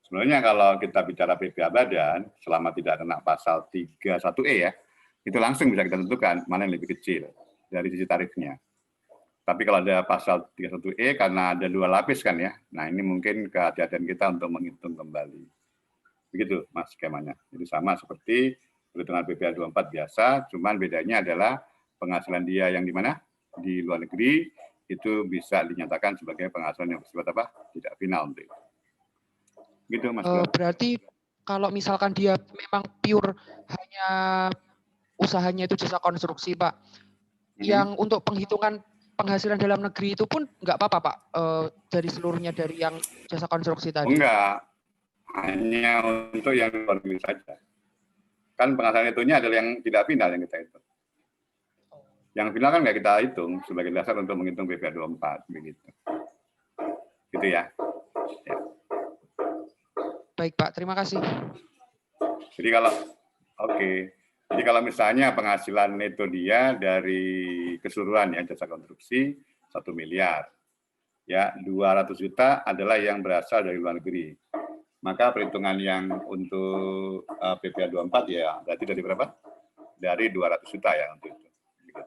Sebenarnya kalau kita bicara PPh badan, selama tidak kena pasal 31E ya, itu langsung bisa kita tentukan mana yang lebih kecil dari sisi tarifnya. Tapi kalau ada pasal 31E karena ada 2 lapis kan ya, nah ini mungkin kehati-hatian kita untuk menghitung kembali. Begitu mas skemanya. Jadi sama seperti perhitungan PPh 24 biasa, cuman bedanya adalah penghasilan dia yang di mana? Di luar negeri, itu bisa dinyatakan sebagai penghasilan yang bersifat apa? Tidak final untuk itu. Gitu mas. Berarti kalau misalkan dia memang pure hanya usahanya itu jasa konstruksi, Pak, yang untuk penghitungan penghasilan dalam negeri itu pun nggak apa-apa, Pak, dari seluruhnya dari yang jasa konstruksi tadi? Enggak, hanya untuk yang luar negeri saja. Kan penghasilan itunya adalah yang tidak final yang kita hitung. Yang final kan nggak kita hitung sebagai dasar untuk menghitung PPh 24 begitu. Gitu ya. Ya. Baik Pak, terima kasih. Jadi kalau misalnya penghasilan neto dia dari keseluruhan ya jasa konstruksi 1 miliar. Ya, 200 juta adalah yang berasal dari luar negeri. Maka perhitungan yang untuk PPh 24 ya berarti dari berapa? Dari 200 juta ya untuk itu. Begitu.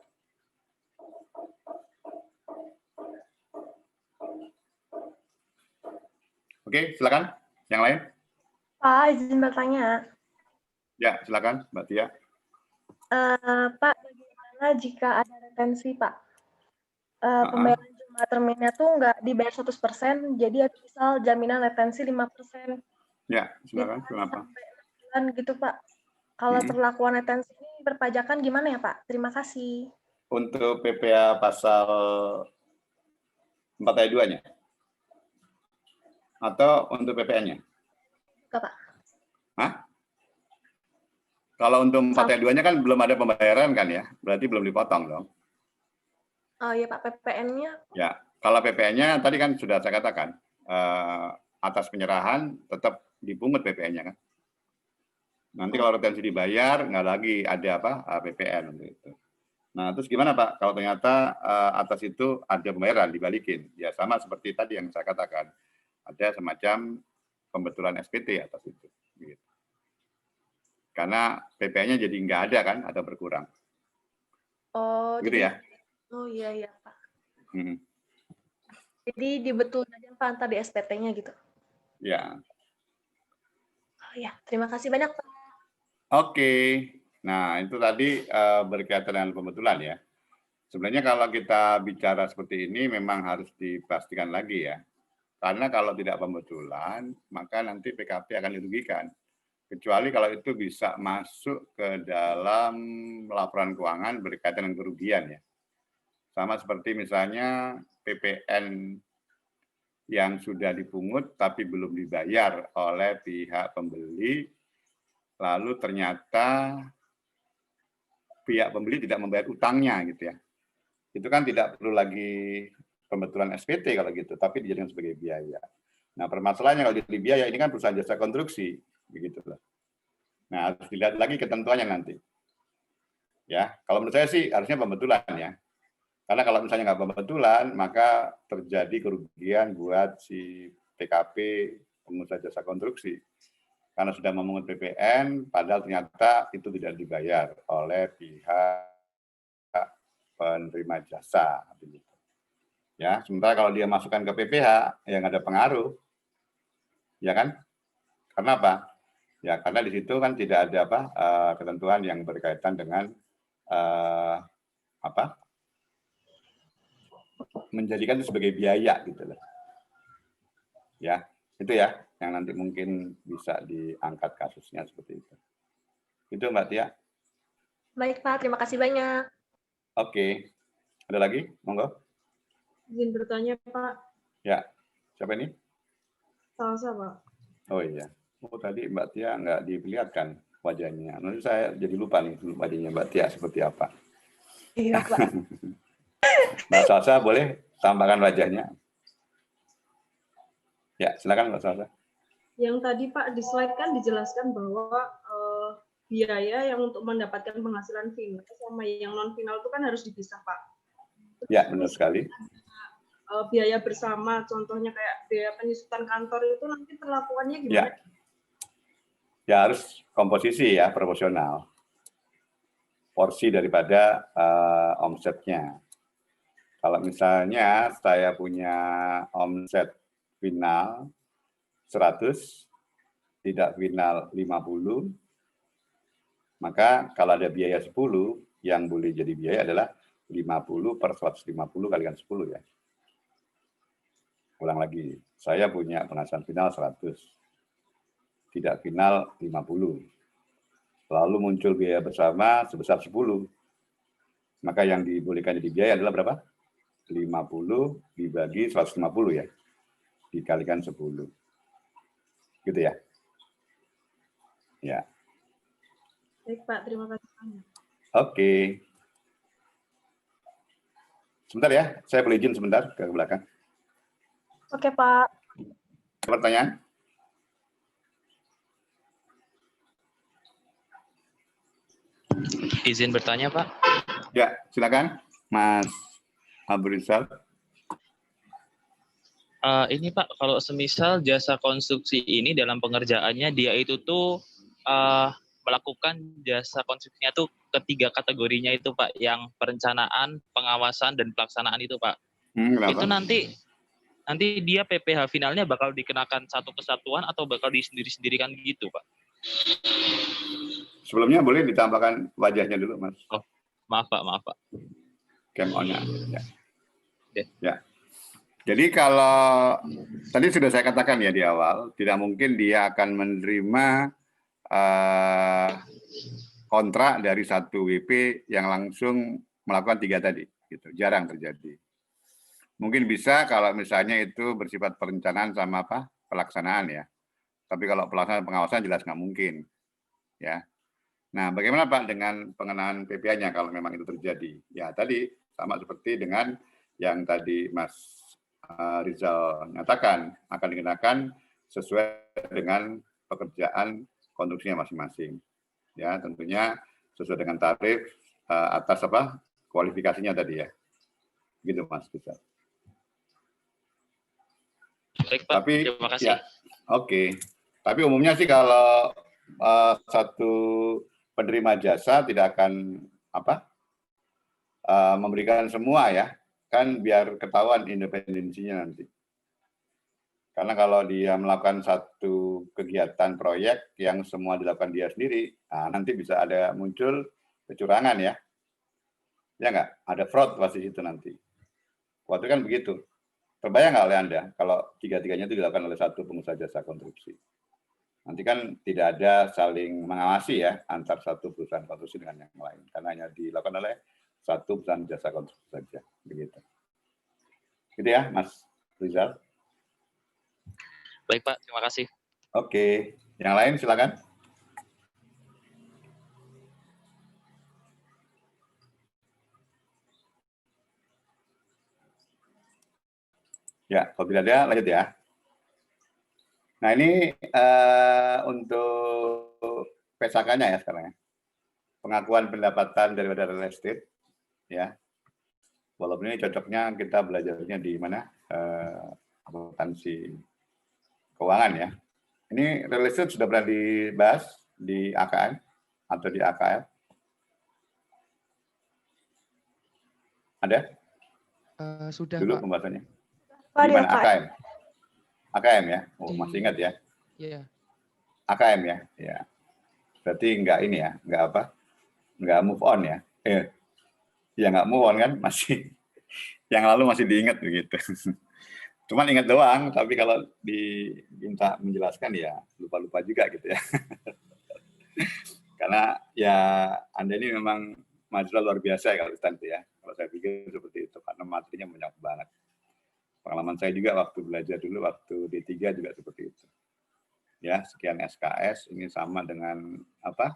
Oke, silakan. Yang lain? Pak, izin bertanya. Ya, silakan Mbak Tia. Pak, bagaimana jika ada retensi, Pak? Pembayaran jumlah terminnya tuh nggak dibayar 100%, jadi misal jaminan retensi 5%. Ya, silakan. Kenapa? bulan gitu Pak. Kalau perlakuan retensi ini berpajakan gimana ya Pak? Terima kasih. Untuk PPh pasal 4 ayat 2-nya? Atau untuk PPN-nya? Enggak Pak. Hah? Kalau untuk 4 ayat 2-nya kan belum ada pembayaran kan ya? Berarti belum dipotong dong. Oh iya Pak, PPN-nya? Ya, kalau PPN-nya tadi kan sudah saya katakan, atas penyerahan tetap dipungut PPN-nya kan. Nanti kalau retensi dibayar, nggak lagi ada apa PPN gitu. Nah, terus gimana Pak? Kalau ternyata atas itu ada pembayaran dibalikin, ya sama seperti tadi yang saya katakan, ada semacam pembetulan SPT atas itu. Gitu. Karena PPN-nya jadi nggak ada kan, atau berkurang. Oh, gitu jadi, ya? Oh iya Pak. Jadi dibetulin aja Pak antar di SPT-nya gitu. Ya. Oh ya, terima kasih banyak Pak. Oke. Nah, itu tadi berkaitan dengan pembetulan ya. Sebenarnya kalau kita bicara seperti ini memang harus dipastikan lagi ya. Karena kalau tidak pembetulan, maka nanti PKP akan dirugikan. Kecuali kalau itu bisa masuk ke dalam laporan keuangan berkaitan dengan kerugian ya. Sama seperti misalnya PPN yang sudah dipungut tapi belum dibayar oleh pihak pembeli, lalu ternyata pihak pembeli tidak membayar utangnya gitu ya. Itu kan tidak perlu lagi pembetulan SPT kalau gitu, tapi dijadikan sebagai biaya. Nah, permasalahannya kalau jadi biaya ini kan perusahaan jasa konstruksi, begitu loh. Nah, harus dilihat lagi ketentuannya nanti. Ya, kalau menurut saya sih harusnya pembetulan ya. Karena kalau misalnya nggak pembetulan, maka terjadi kerugian buat si PKP pengusaha jasa konstruksi. Karena sudah memungut PPN, padahal ternyata itu tidak dibayar oleh pihak penerima jasa. Ya, sementara kalau dia masukkan ke PPh, yang ada pengaruh, ya kan? Karena apa? Ya, karena di situ kan tidak ada ketentuan yang berkaitan dengan menjadikan itu sebagai biaya gitu loh. Ya, itu ya yang nanti mungkin bisa diangkat kasusnya seperti itu. Itu Mbak Tia. Baik Pak, terima kasih banyak. Oke. Ada lagi? Monggo. Izin bertanya Pak. Ya, siapa ini? Salsa Pak. Oh iya. Oh tadi Mbak Tia nggak diperlihatkan wajahnya. Nanti saya jadi lupa nih wajahnya Mbak Tia seperti apa. Iya Pak. Mbak Salsa boleh tambahkan wajahnya. Ya, silakan Mbak Salsa. Yang tadi Pak di slide kan dijelaskan bahwa biaya yang untuk mendapatkan penghasilan final sama yang non final itu kan harus dipisah Pak. Ya, benar sekali. Biaya bersama, contohnya kayak biaya penyusutan kantor itu nanti perlakuannya gimana? Ya harus komposisi ya, proporsional. Porsi daripada omsetnya. Kalau misalnya saya punya omset final 100, tidak final 50, maka kalau ada biaya 10, yang boleh jadi biaya adalah 50 per 150 kalikan 10 ya. Ulang lagi, saya punya penghasilan final 100, tidak final 50. Lalu muncul biaya bersama sebesar 10, maka yang dibolehkan jadi biaya adalah berapa? 50 dibagi 150 ya, dikalikan 10. Gitu ya. Ya. Baik Pak, terima kasih banyak. Oke. Sebentar ya, saya boleh izin sebentar ke belakang. Oke Pak. Pertanyaan? Izin bertanya Pak. Ya, silakan Mas Abu Rizal. Ini Pak, kalau semisal jasa konstruksi ini dalam pengerjaannya dia itu tuh melakukan jasa konstruksinya tuh ketiga kategorinya itu Pak, yang perencanaan, pengawasan, dan pelaksanaan itu Pak. Itu nanti dia PPh finalnya bakal dikenakan satu kesatuan atau bakal disendiri-sendirikan gitu Pak? Sebelumnya boleh ditambahkan wajahnya dulu Mas. Oh, maaf Pak. Cam on-nya. Ya. Okay. Ya. Jadi kalau tadi sudah saya katakan ya di awal, tidak mungkin dia akan menerima kontrak dari satu WP yang langsung melakukan 3 tadi, gitu. Jarang terjadi. Mungkin bisa kalau misalnya itu bersifat perencanaan sama apa pelaksanaan ya. Tapi kalau pelaksanaan pengawasan jelas nggak mungkin, ya. Nah, bagaimana Pak dengan pengenaan PPh-nya kalau memang itu terjadi? Ya tadi sama seperti dengan yang tadi Mas Rizal nyatakan akan dikenakan sesuai dengan pekerjaan konstruksinya masing-masing. Ya, tentunya sesuai dengan tarif atas apa kualifikasinya tadi ya. Gitu Mas Rizal. Baik, Pak. Tapi terima kasih. ya, oke. Tapi umumnya sih kalau satu penerima jasa tidak akan apa memberikan semua ya, kan biar ketahuan independensinya nanti. Karena kalau dia melakukan satu kegiatan proyek yang semua dilakukan dia sendiri, nah nanti bisa ada muncul kecurangan ya. Ya nggak? Ada fraud pasti itu nanti. Waktu kan begitu. Terbayang nggak oleh Anda kalau tiga-tiganya itu dilakukan oleh satu pengusaha jasa konstruksi? Nanti kan tidak ada saling mengawasi ya antar satu perusahaan konstruksi dengan yang lain. Karena hanya dilakukan oleh satu perusahaan jasa konstruksi saja. Begitu. Gitu ya, Mas Rizal. Baik, Pak. Terima kasih. Oke. Yang lain silakan. Ya, kalau tidak ada, lanjut ya. Nah, ini untuk PSAK-nya ya sekarang ya. Pengakuan pendapatan daripada real estate, ya. Walaupun ini cocoknya kita belajarnya di mana? Akuntansi keuangan ya. Ini real estate sudah pernah dibahas di AKM atau di AKL? Ada? Sudah, dulu Pak. pembahasannya. Pak, Di mana? Pak. AKM? AKM ya? Oh, masih ingat ya? Iya. AKM ya? Ya. Berarti enggak ini ya? Enggak apa? Enggak move on ya? Ya nggak move on kan? Masih. Yang lalu masih diingat begitu. Cuman ingat doang, tapi kalau diminta menjelaskan ya lupa-lupa juga gitu ya. Karena ya Anda ini memang mahasiswa luar biasa ya kalau nanti ya. Kalau saya pikir seperti itu, karena materinya banyak banget. Pengalaman saya juga waktu belajar dulu, waktu D3 juga seperti itu. Ya, sekian SKS, ini sama dengan apa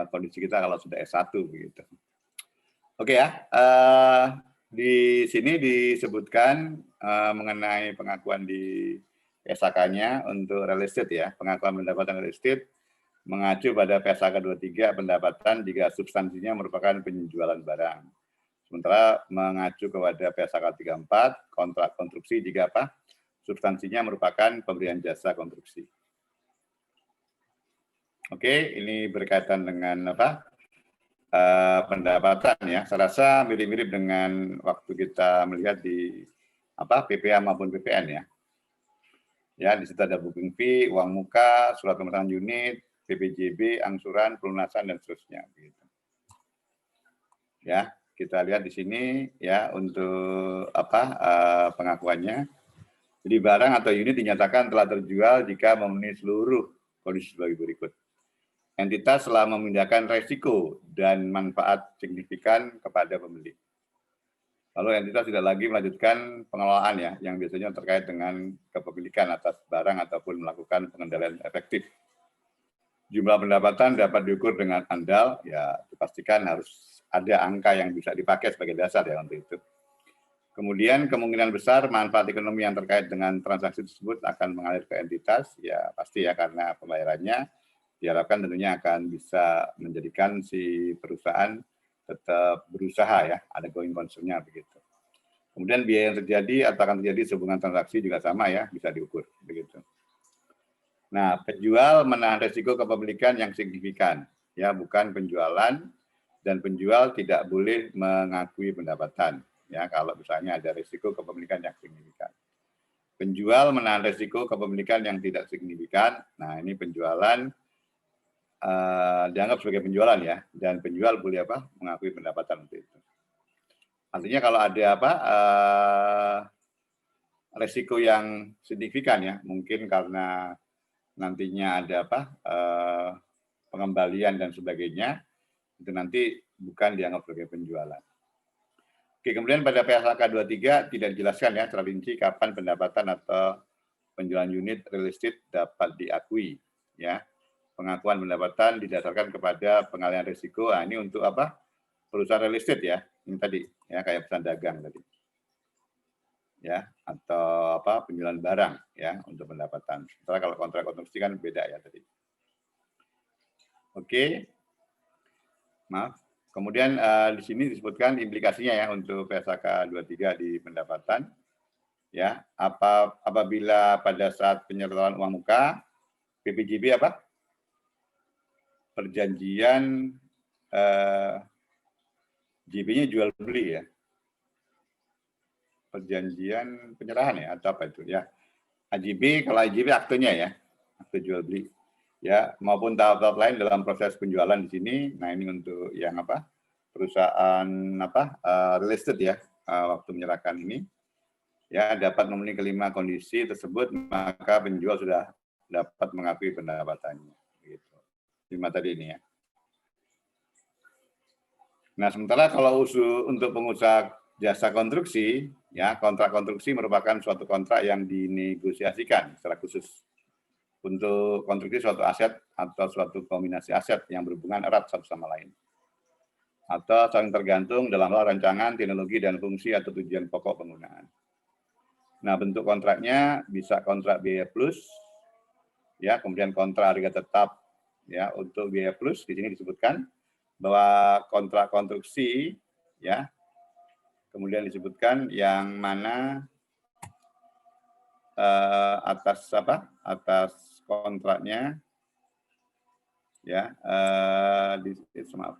kondisi kita kalau sudah S1 begitu. Oke ya, di sini disebutkan mengenai pengakuan di PSAK-nya untuk real estate ya, pengakuan pendapatan real estate mengacu pada PSAK 23 pendapatan jika substansinya merupakan penjualan barang. Sementara mengacu kepada PSAK 34 kontrak konstruksi jika apa? Substansinya merupakan pemberian jasa konstruksi. Oke, ini berkaitan dengan apa? Pendapatan ya. Saya rasa mirip-mirip dengan waktu kita melihat di apa PPh maupun PPN ya. Ya, di situ ada booking fee, uang muka, surat pemerintahan unit, PPJB, angsuran, pelunasan dan seterusnya begitu. Ya, kita lihat di sini ya untuk apa pengakuannya. Jadi barang atau unit dinyatakan telah terjual jika memenuhi seluruh kondisi sebagai berikut. Entitas telah memindahkan resiko dan manfaat signifikan kepada pembeli. Lalu entitas tidak lagi melanjutkan pengelolaan ya, yang biasanya terkait dengan kepemilikan atas barang ataupun melakukan pengendalian efektif. Jumlah pendapatan dapat diukur dengan andal, ya dipastikan harus ada angka yang bisa dipakai sebagai dasar ya untuk itu. Kemudian kemungkinan besar manfaat ekonomi yang terkait dengan transaksi tersebut akan mengalir ke entitas, ya pasti ya karena pembayarannya diharapkan tentunya akan bisa menjadikan si perusahaan tetap berusaha ya, ada going concern-nya begitu. Kemudian biaya yang terjadi atau akan terjadi sehubungan transaksi juga sama ya, bisa diukur begitu. Nah, penjual menahan risiko kepemilikan yang signifikan, ya bukan penjualan, dan penjual tidak boleh mengakui pendapatan, ya kalau misalnya ada risiko kepemilikan yang signifikan. Penjual menahan risiko kepemilikan yang tidak signifikan, nah ini penjualan dianggap sebagai penjualan ya, dan penjual boleh apa mengakui pendapatan untuk itu. Artinya kalau ada apa resiko yang signifikan ya, mungkin karena nantinya ada apa pengembalian dan sebagainya, itu nanti bukan dianggap sebagai penjualan. Oke, kemudian pada PSAK 23 tidak dijelaskan ya secara rinci kapan pendapatan atau penjualan unit real estate dapat diakui. Ya, pengakuan pendapatan didasarkan kepada pengalihan risiko. Nah, ini untuk apa? Perusahaan real estate ya, ini tadi ya kayak perusahaan dagang tadi. Ya, atau apa penjualan barang ya untuk pendapatan. Sementara kalau kontrak konstruksi kan beda ya tadi. Oke. Maaf. Kemudian di sini disebutkan implikasinya ya untuk PSAK 23 di pendapatan. Ya, apabila pada saat penyertaan uang muka PPJB apa? Perjanjian JB-nya jual beli ya. Perjanjian penyerahan ya atau apa itu ya. AJB, kalau AJB aktenya ya, akte jual beli. Ya, maupun tahap-tahap lain dalam proses penjualan di sini. Nah, ini untuk yang apa? Perusahaan apa? Real estate ya, waktu menyerahkan ini ya dapat memenuhi kelima kondisi tersebut, maka penjual sudah dapat mengakui pendapatannya gitu. 5 tadi ini ya. Nah, sementara kalau untuk pengusaha jasa konstruksi, ya kontrak konstruksi merupakan suatu kontrak yang dinegosiasikan secara khusus untuk konstruksi suatu aset atau suatu kombinasi aset yang berhubungan erat satu sama lain, atau saling tergantung dalam hal rancangan, teknologi, dan fungsi atau tujuan pokok penggunaan. Nah, bentuk kontraknya bisa kontrak biaya plus, ya, kemudian kontrak harga tetap, ya. Untuk biaya plus di sini disebutkan bahwa kontrak konstruksi, ya, kemudian disebutkan yang mana atas apa? Atas kontraknya, ya, maaf.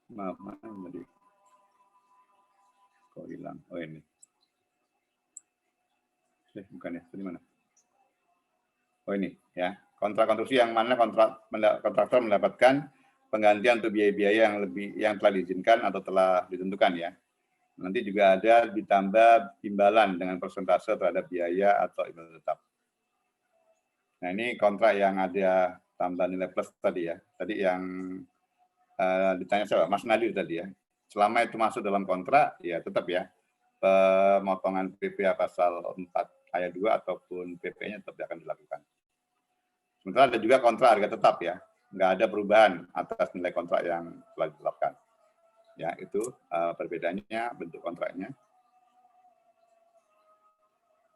Maaf, tadi kok hilang? Oh ini, bukan ya? Tadi mana? Oh ini, ya, kontrak konstruksi yang mana kontraktor mendapatkan penggantian untuk biaya-biaya yang telah diizinkan atau telah ditentukan ya. Nanti juga ada ditambah imbalan dengan persentase terhadap biaya atau imbalan tetap. Nah, ini kontrak yang ada tambah nilai plus tadi ya. Tadi yang ditanya siapa? Mas Nadir tadi ya. Selama itu masuk dalam kontrak, ya tetap ya pemotongan PPh pasal 4 ayat 2 ataupun PP-nya tetap akan dilakukan. Sementara ada juga kontrak harga tetap ya. Nggak ada perubahan atas nilai kontrak yang telah ditetapkan. Ya, itu perbedaannya bentuk kontraknya.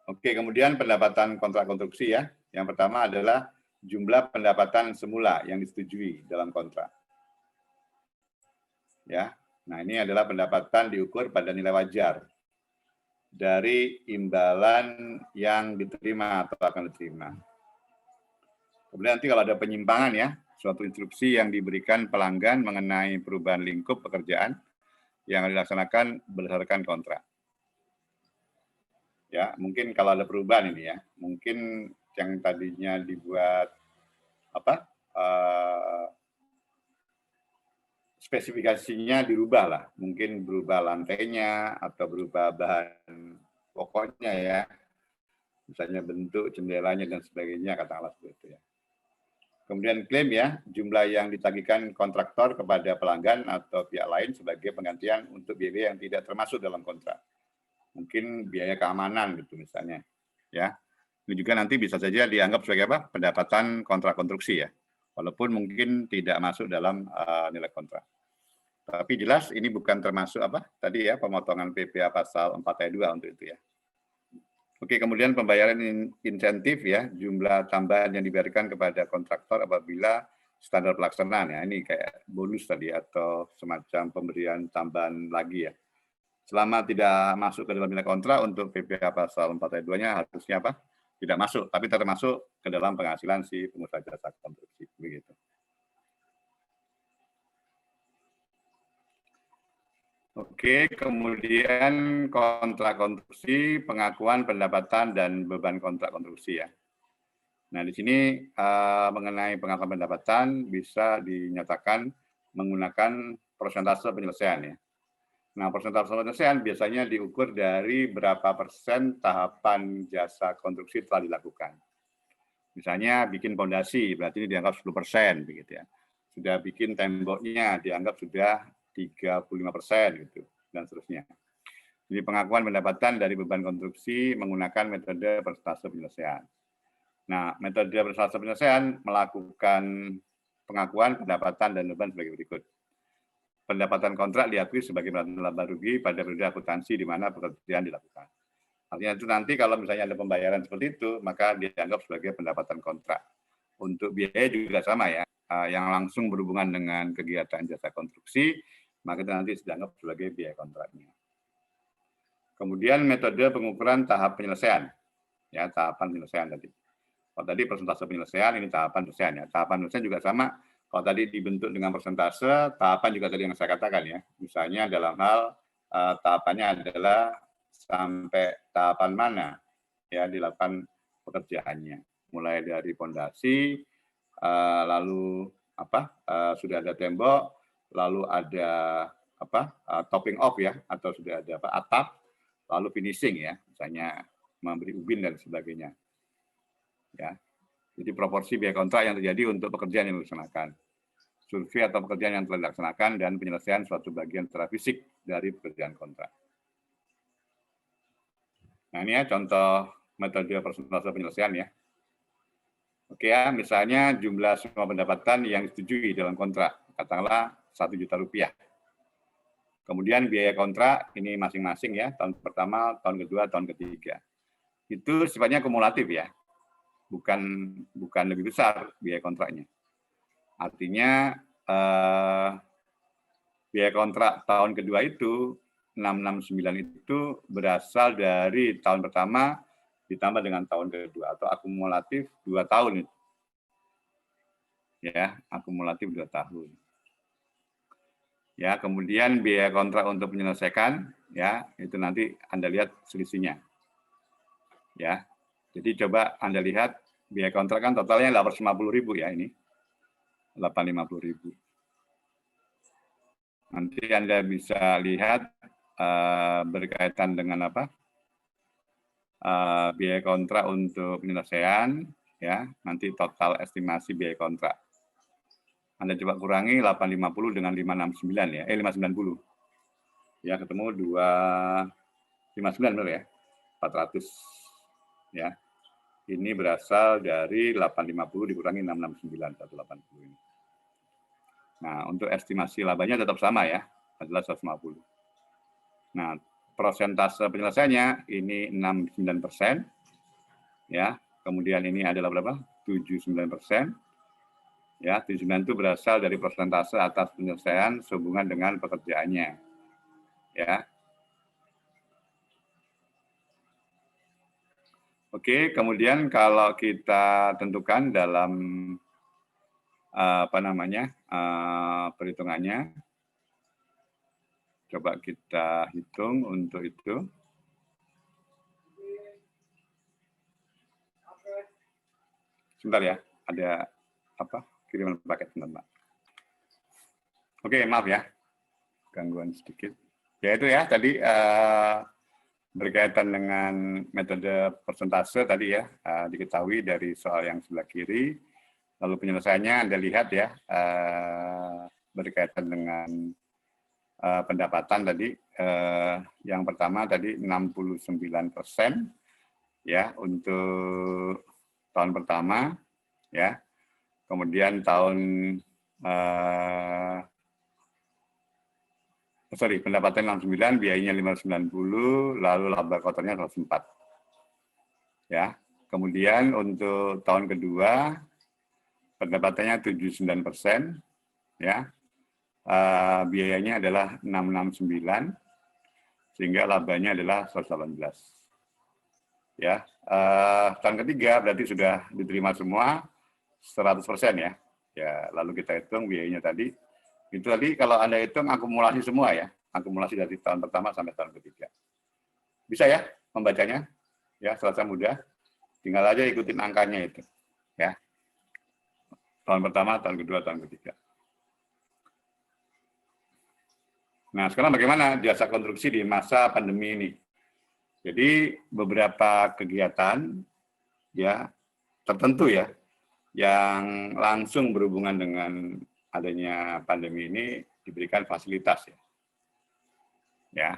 Oke, kemudian pendapatan kontrak konstruksi ya. Yang pertama adalah jumlah pendapatan semula yang disetujui dalam kontrak. Ya, nah ini adalah pendapatan diukur pada nilai wajar dari imbalan yang diterima atau akan diterima. Kemudian nanti kalau ada penyimpangan ya, suatu instruksi yang diberikan pelanggan mengenai perubahan lingkup pekerjaan yang dilaksanakan berdasarkan kontrak. Ya, mungkin kalau ada perubahan ini ya, mungkin yang tadinya dibuat apa? Spesifikasinya dirubah lah, mungkin berubah lantainya atau berubah bahan pokoknya ya, misalnya bentuk jendelanya dan sebagainya, katakanlah seperti itu ya. Kemudian klaim ya, jumlah yang ditagihkan kontraktor kepada pelanggan atau pihak lain sebagai penggantian untuk biaya yang tidak termasuk dalam kontrak. Mungkin biaya keamanan gitu misalnya. Ya, ini juga nanti bisa saja dianggap sebagai apa? Pendapatan kontrak konstruksi ya. Walaupun mungkin tidak masuk dalam nilai kontrak. Tapi jelas ini bukan termasuk apa? Tadi ya, pemotongan PPh pasal 4 ayat 2 untuk itu ya. Oke, kemudian pembayaran insentif ya, jumlah tambahan yang diberikan kepada kontraktor apabila standar pelaksanaan ya, ini kayak bonus tadi atau semacam pemberian tambahan lagi ya. Selama tidak masuk ke dalam nilai kontrak untuk PPh pasal 4 ayat 2-nya harusnya apa? Tidak masuk, tapi termasuk ke dalam penghasilan si pengusaha jasa konstruksi begitu. Oke, kemudian kontrak konstruksi, pengakuan pendapatan dan beban kontrak konstruksi ya. Nah, di sini mengenai pengakuan pendapatan bisa dinyatakan menggunakan persentase penyelesaian ya. Nah, persentase penyelesaian biasanya diukur dari berapa persen tahapan jasa konstruksi telah dilakukan. Misalnya bikin fondasi, berarti ini dianggap 10%, begitu ya. Sudah bikin temboknya, dianggap sudah 35%, gitu, dan seterusnya. Jadi pengakuan pendapatan dari beban konstruksi menggunakan metode persentase penyelesaian. Nah, metode persentase penyelesaian melakukan pengakuan pendapatan dan beban sebagai berikut. Pendapatan kontrak diakui sebagai laba rugi pada periode akuntansi di mana pekerjaan dilakukan. Artinya itu nanti kalau misalnya ada pembayaran seperti itu, maka dianggap sebagai pendapatan kontrak. Untuk biaya juga sama ya, yang langsung berhubungan dengan kegiatan jasa konstruksi, maka itu nanti dianggap sebagai biaya kontraknya. Kemudian metode pengukuran tahap penyelesaian, ya tahapan penyelesaian tadi. Kalau tadi persentase penyelesaian, ini tahapan penyelesaian ya. Tahapan penyelesaian juga sama. Kalau tadi dibentuk dengan persentase, tahapan juga tadi yang saya katakan ya. Misalnya dalam hal tahapannya adalah sampai tahapan mana ya dilakukan pekerjaannya. Mulai dari fondasi, lalu sudah ada tembok, lalu ada topping off ya, atau sudah ada atap, lalu finishing ya, misalnya memberi ubin dan sebagainya. Ya. Jadi proporsi biaya kontrak yang terjadi untuk pekerjaan yang dilaksanakan. Survei atau pekerjaan yang telah dilaksanakan dan penyelesaian suatu bagian secara fisik dari pekerjaan kontrak. Nah ini ya contoh metode persentase penyelesaian ya. Oke ya, misalnya jumlah semua pendapatan yang disetujui dalam kontrak, katakanlah Rp1.000.000. Kemudian biaya kontrak ini masing-masing ya, tahun pertama, tahun kedua, tahun ketiga. Itu sifatnya kumulatif ya. Bukan lebih besar biaya kontraknya. Artinya biaya kontrak tahun kedua itu 669 itu berasal dari tahun pertama ditambah dengan tahun kedua atau akumulatif 2 tahun itu. Ya, akumulatif 2 tahun. Ya, kemudian biaya kontrak untuk menyelesaikan ya, itu nanti Anda lihat selisihnya. Ya. Jadi coba Anda lihat biaya kontrak kan totalnya 850.000 ya ini. 850.000. Nanti Anda bisa lihat berkaitan dengan apa? Biaya kontrak untuk penyelesaian ya, nanti total estimasi biaya kontrak. Anda coba kurangi 850 dengan 569 ya, 590. Ya, ketemu 259 benar ya. 400 ya. Ini berasal dari 850 dikurangi 669, 180 ini. Nah, untuk estimasi labanya tetap sama ya, adalah 150. Nah, persentase penyelesaiannya ini 69%. Ya, kemudian ini adalah berapa? 79%. Ya, 79 itu berasal dari persentase atas penyelesaian sehubungan dengan pekerjaannya. Ya. Oke, kemudian kalau kita tentukan dalam perhitungannya, coba kita hitung untuk itu. Sebentar ya, ada kiriman paket sebentar. Oke, maaf ya, gangguan sedikit. Ya itu ya tadi. Berkaitan dengan metode persentase tadi ya, diketahui dari soal yang sebelah kiri. Lalu penyelesaiannya Anda lihat ya, berkaitan dengan pendapatan tadi. Yang pertama tadi 69% ya untuk tahun pertama ya. Kemudian tahun pendapatan 69, biayanya 590, lalu laba kotornya 104. Ya. Kemudian untuk tahun kedua pendapatannya 79%, ya. Biayanya adalah 669, sehingga labanya adalah 118. Ya. Tahun ketiga berarti sudah diterima semua 100% ya. Ya, lalu kita hitung biayanya tadi. Itu tadi kalau Anda hitung akumulasi semua ya, akumulasi dari tahun pertama sampai tahun ketiga. Bisa ya membacanya? Ya, selasa mudah. Tinggal aja ikutin angkanya itu. Ya. Tahun pertama, tahun kedua, tahun ketiga. Nah, sekarang bagaimana jasa konstruksi di masa pandemi ini? Jadi beberapa kegiatan ya tertentu ya yang langsung berhubungan dengan adanya pandemi ini diberikan fasilitas ya. Ya.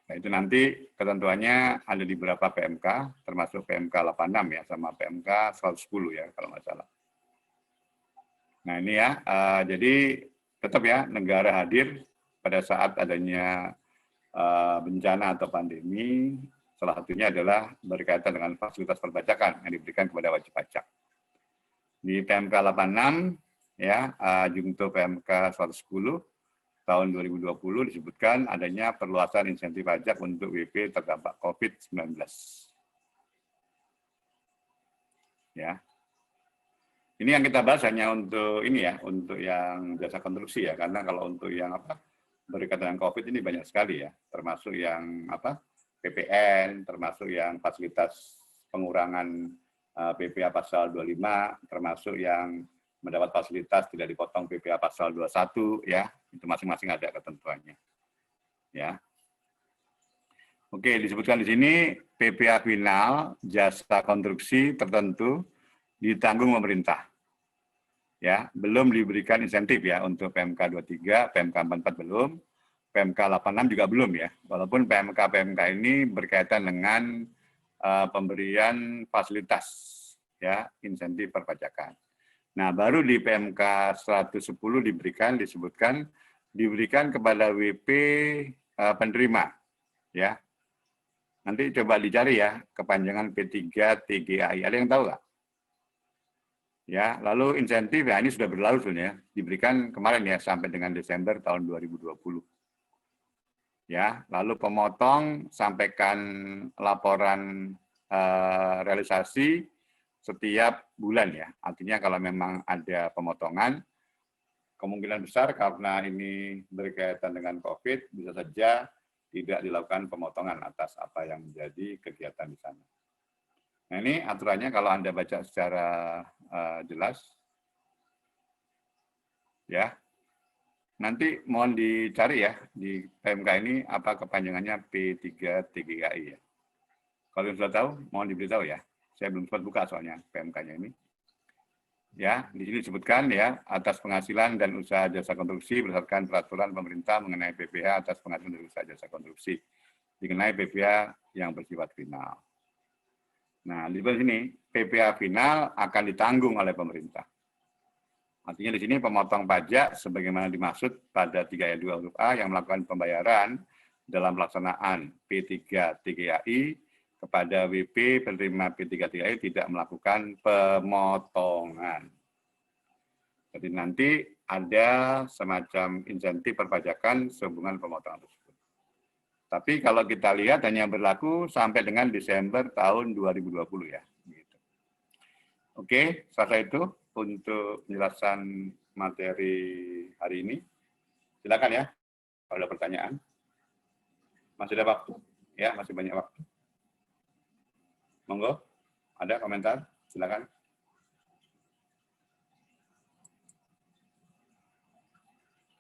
Nah, itu nanti ketentuannya ada di beberapa PMK, termasuk PMK 86 ya, sama PMK 110 ya kalau nggak salah. Nah ini ya, jadi tetap ya negara hadir pada saat adanya bencana atau pandemi, salah satunya adalah berkaitan dengan fasilitas perpajakan yang diberikan kepada wajib pajak. Di PMK 86 ya, jungto PMK 110 tahun 2020 disebutkan adanya perluasan insentif pajak untuk WP terdampak COVID-19. Ya. Ini yang kita bahas hanya untuk ini ya, untuk yang jasa konstruksi ya, karena kalau untuk yang berkaitan dengan COVID ini banyak sekali ya, termasuk yang PPN, termasuk yang fasilitas pengurangan PPh pasal 25, termasuk yang mendapat fasilitas tidak dipotong PPh pasal 21 ya, itu masing-masing ada ketentuannya. Ya. Oke, disebutkan di sini PPh final jasa konstruksi tertentu ditanggung pemerintah. Ya, belum diberikan insentif ya untuk PMK 23, PMK 44 belum, PMK 86 juga belum ya. Walaupun PMK ini berkaitan dengan pemberian fasilitas ya, insentif perpajakan. Nah, baru di PMK 110 diberikan kepada WP penerima ya. Nanti coba dicari ya kepanjangan P3 TGAI. Ada yang tahu nggak? Ya, lalu insentif ya ini sudah berlalu sebenarnya, diberikan kemarin ya sampai dengan Desember tahun 2020. Ya, lalu pemotong sampaikan laporan realisasi setiap bulan ya. Artinya kalau memang ada pemotongan, kemungkinan besar karena ini berkaitan dengan COVID bisa saja tidak dilakukan pemotongan atas apa yang menjadi kegiatan di sana. Nah ini aturannya kalau Anda baca secara jelas, ya. Nanti mohon dicari ya di PMK ini apa kepanjangannya P3 TGAI ya. Kalau yang sudah tahu, mohon diberitahu ya. Saya belum sempat buka soalnya PMK-nya ini. Ya, di sini disebutkan ya atas penghasilan dan usaha jasa konstruksi berdasarkan peraturan pemerintah mengenai PPh atas penghasilan dan usaha jasa konstruksi dikenai PPh yang bersifat final. Nah, di sini PPh final akan ditanggung oleh pemerintah. Artinya di sini pemotong pajak sebagaimana dimaksud pada 3 ayat 2 huruf A yang melakukan pembayaran dalam pelaksanaan P3 TGAI kepada WP penerima P3 TGAI tidak melakukan pemotongan. Jadi nanti ada semacam insentif perpajakan sehubungan pemotongan tersebut. Tapi kalau kita lihat hanya berlaku sampai dengan Desember tahun 2020 ya. Gitu. Oke, selesai itu untuk penjelasan materi hari ini. Silakan ya, kalau ada pertanyaan. Masih ada waktu? Ya, masih banyak waktu. Monggo, ada komentar? Silakan.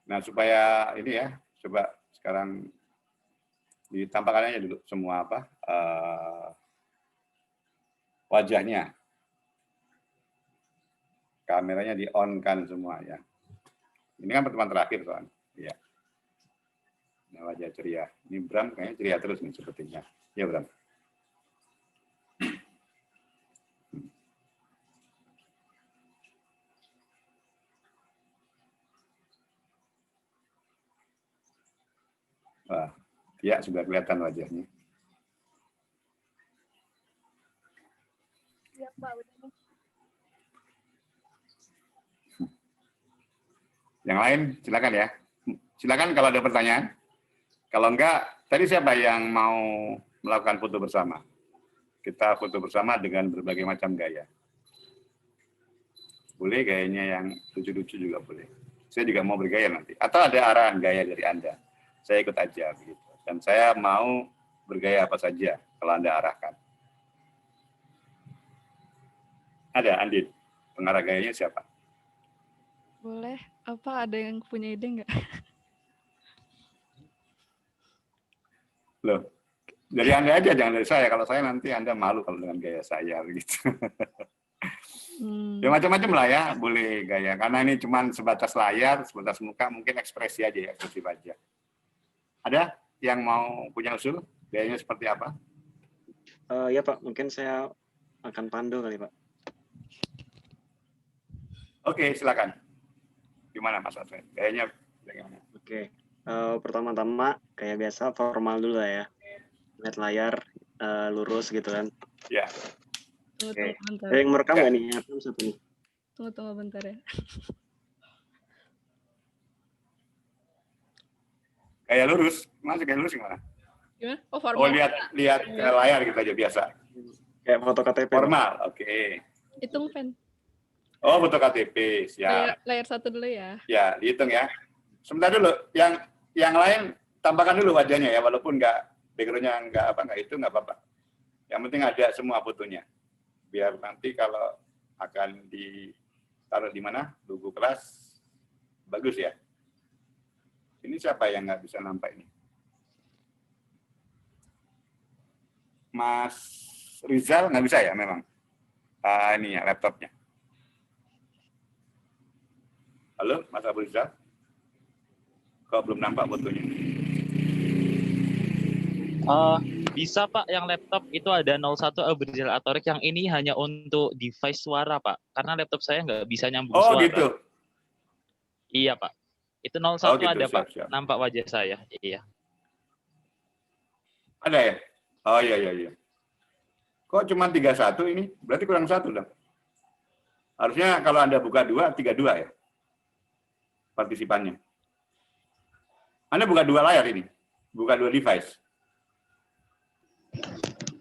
Nah, supaya ini ya, coba sekarang ditampakkan aja dulu semua wajahnya. Kameranya di-on-kan semua ya. Ini kan pertemuan terakhir soalnya. Iya. Nah, wajah ceria. Ini Bram kayaknya ceria terus nih sepertinya. Ya Bram. Wah, ya sudah kelihatan wajahnya. Ya, Pak, udah nih. Yang lain silakan ya. Silakan kalau ada pertanyaan. Kalau enggak, tadi siapa yang mau melakukan foto bersama? Kita foto bersama dengan berbagai macam gaya. Boleh gayanya yang lucu-lucu juga boleh. Saya juga mau bergaya nanti. Atau ada arahan gaya dari Anda. Saya ikut aja begitu. Dan saya mau bergaya apa saja kalau Anda arahkan. Ada Andin. Pengarah gayanya siapa? Boleh. Apa ada yang punya ide nggak? Loh, dari Anda aja, jangan dari saya. Kalau saya nanti Anda malu kalau dengan gaya saya begitu. Ya macam-macam lah ya, boleh gaya. Karena ini cuma sebatas layar, sebatas muka, mungkin ekspresi aja ya, ekspresif aja. Ada yang mau punya usul? Gayanya seperti apa? Ya Pak, mungkin saya akan pandu kali Pak. Oke, silakan. Gimana Mas Alfred? Gayanya bagaimana? Oke, pertama-tama kayak biasa formal dulu lah ya. Lihat layar, lurus gitu kan. Ya. Oke. Yang merekam nggak nih? Satu nih. Tunggu bentar ya. Kayak lurus, Mas kayak lurus gimana? Gimana? Oh, formal. Oh, lihat layar gitu aja biasa. Kayak foto KTP. Formal, oke. Hitung pen. Oh, foto KTP, siap. Layar satu dulu ya. Ya, dihitung ya. Sebentar dulu, yang lain tambahkan dulu wajahnya ya, walaupun background-nya nggak itu nggak apa-apa. Yang penting ada semua fotonya. Biar nanti kalau akan ditaruh di mana, logo kelas, bagus ya. Ini siapa yang nggak bisa nampak ini? Mas Rizal nggak bisa ya memang? Ini ya, laptopnya. Halo, Mas Abu Rizal? Kok belum nampak fotonya? Bisa Pak, yang laptop itu ada 01 Abrizal Atorik, yang ini hanya untuk device suara Pak, karena laptop saya nggak bisa nyambung suara. Oh gitu? Iya Pak, itu 01 gitu, ada siap, Pak, siap. nampak wajah saya. Iya. Ada ya? Oh iya. Kok cuma 31 ini? Berarti kurang 1 dong. Harusnya kalau Anda buka 2, 32 ya? Partisipannya. Anda buka 2 layar ini? Buka 2 device?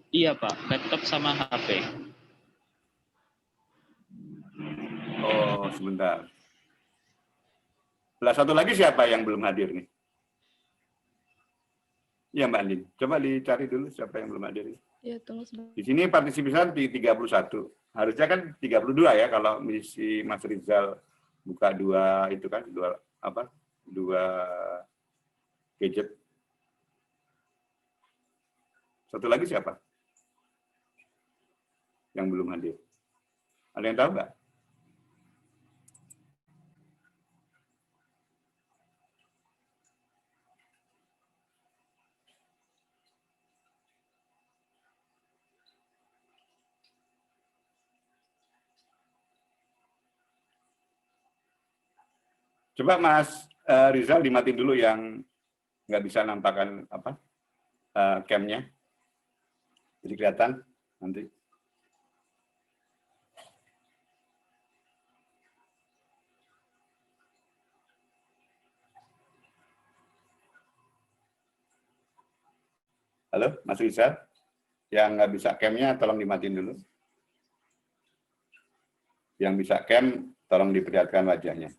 Iya Pak, laptop sama HP. Oh, sebentar. Lah satu lagi siapa yang belum hadir nih? Iya Mbak Andin, coba dicari dulu siapa yang belum hadir. Ya, tunggu sebentar. Di sini partisipan di 31. Harusnya kan 32 ya kalau si Mas Rizal buka 2 itu kan 2 gadget. Satu lagi siapa? Yang belum hadir. Ada yang tahu nggak? Coba Mas Rizal dimatiin dulu yang nggak bisa nampakkan cam-nya. Jadi kelihatan nanti. Halo, Mas Rizal? Yang nggak bisa cam-nya tolong dimatiin dulu. Yang bisa cam, tolong diperlihatkan wajahnya.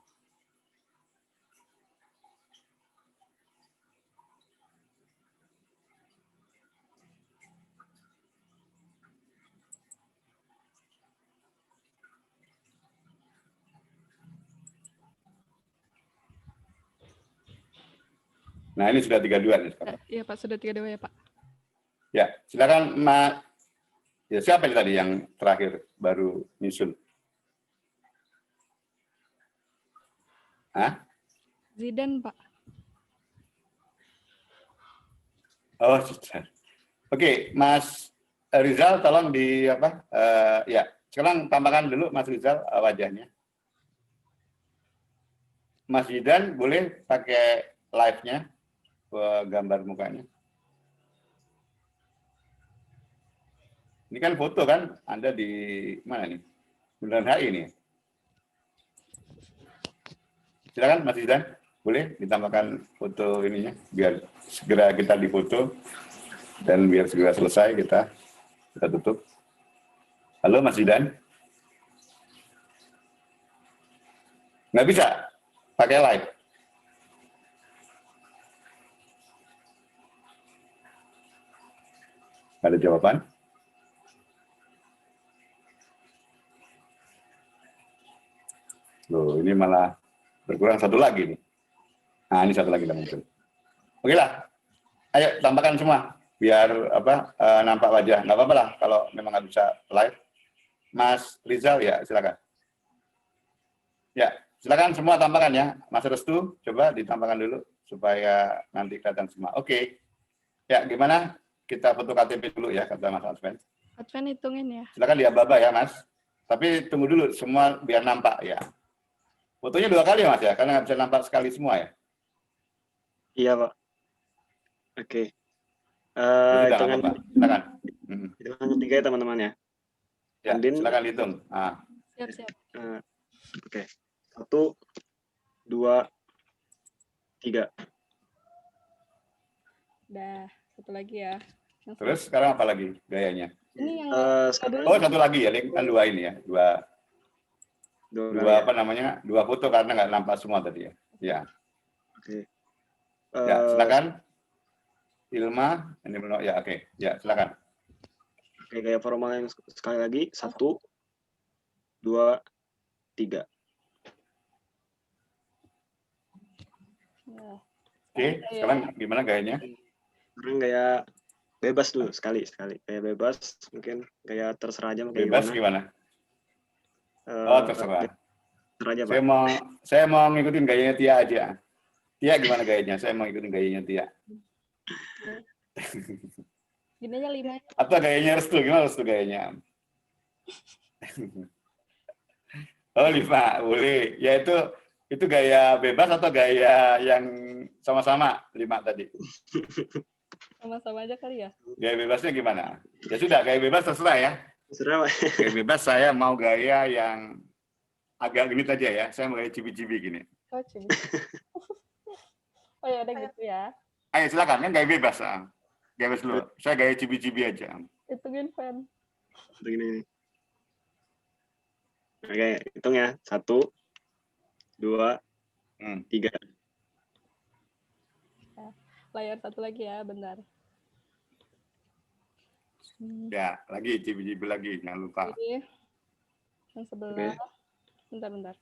Nah, ini sudah 32 nih sekarang. Iya Pak, sudah 32 ya Pak. Ya, silakan Mbak. Ya, siapa tadi yang terakhir baru nyusul? Hah? Zidan Pak. Oh, sudah. Oke, Mas Rizal tolong ya, sekarang tambahkan dulu Mas Rizal wajahnya. Mas Zidan boleh pakai live-nya, gambar mukanya. Ini kan foto kan, Anda di mana nih? Bundaran HI ini. Silakan Mas Zidan, boleh ditambahkan foto ininya, biar segera kita difoto dan biar segera selesai kita tutup. Halo Mas Zidan? Nggak bisa pakai live. Nggak ada jawaban? Loh, ini malah berkurang satu lagi nih. Nah, ini satu lagi dah muncul. Oke lah, ayo tambahkan semua biar nampak wajah. Nggak apa-apa lah kalau memang nggak bisa live. Mas Rizal ya, silakan. Ya, silakan semua tampilkan ya. Mas Restu, coba ditampilkan dulu supaya nanti kelihatan semua. Oke. Ya, gimana? Kita foto KTP dulu ya, kata Mas Adven. Adven hitungin ya. Silakan diaba-aba ya, Mas. Tapi tunggu dulu, semua biar nampak ya. Fotonya 2 kali ya, Mas ya, karena nggak bisa nampak sekali semua ya. Iya, Pak. Oke. Hitungan. Silakan. Hitungan 3 ya, teman-teman ya. Ya, Andin, silakan hitung. Siap. Oke. 1, 2, 3. Udah, satu lagi ya. Terus sekarang apa lagi gayanya? Ini yang satu lagi ya, kan 2 ini ya. Dua apa namanya? 2 foto karena nggak nampak semua tadi ya. Ya. Oke. Ya, silakan. Ilma, ini belum ya, oke. Ya, silakan. Oke, kayak formal yang sekali lagi. 1, 2, 3. Oke, sekarang gimana gayanya? Sekarang kayak bebas dulu sekali. Kayak bebas, mungkin kayak terserah aja. Bebas gimana? Terserah. Terserah aja, Pak. Saya mau ngikutin gayanya Tia aja. Tia gimana gayanya? Saya mau ngikutin gayanya Tia. Gini aja 5. Atau gayanya Restu, gimana Restu gayanya? Oh 5, boleh. Ya itu gaya bebas atau gaya yang sama-sama 5 tadi? Sama-sama aja kali ya. Gaya bebasnya gimana? Ya sudah, gaya bebas terserah ya. Terserah, Pak. Gaya bebas saya mau gaya yang agak genit aja ya. Saya mau gaya cibi-cibi gini. Oh, cibi. Oh ya udah gitu ya. Ayo silakan, kan gaya bebas. Gaya bebas dulu. Saya gaya cibi-cibi aja. Hitungin fan. Begini. Oke, hitung ya. 1, 2, 3. Layar satu lagi ya, bentar. Ya, lagi cibi-cibi lagi, jangan lupa. Ini yang sebelah. Bentar.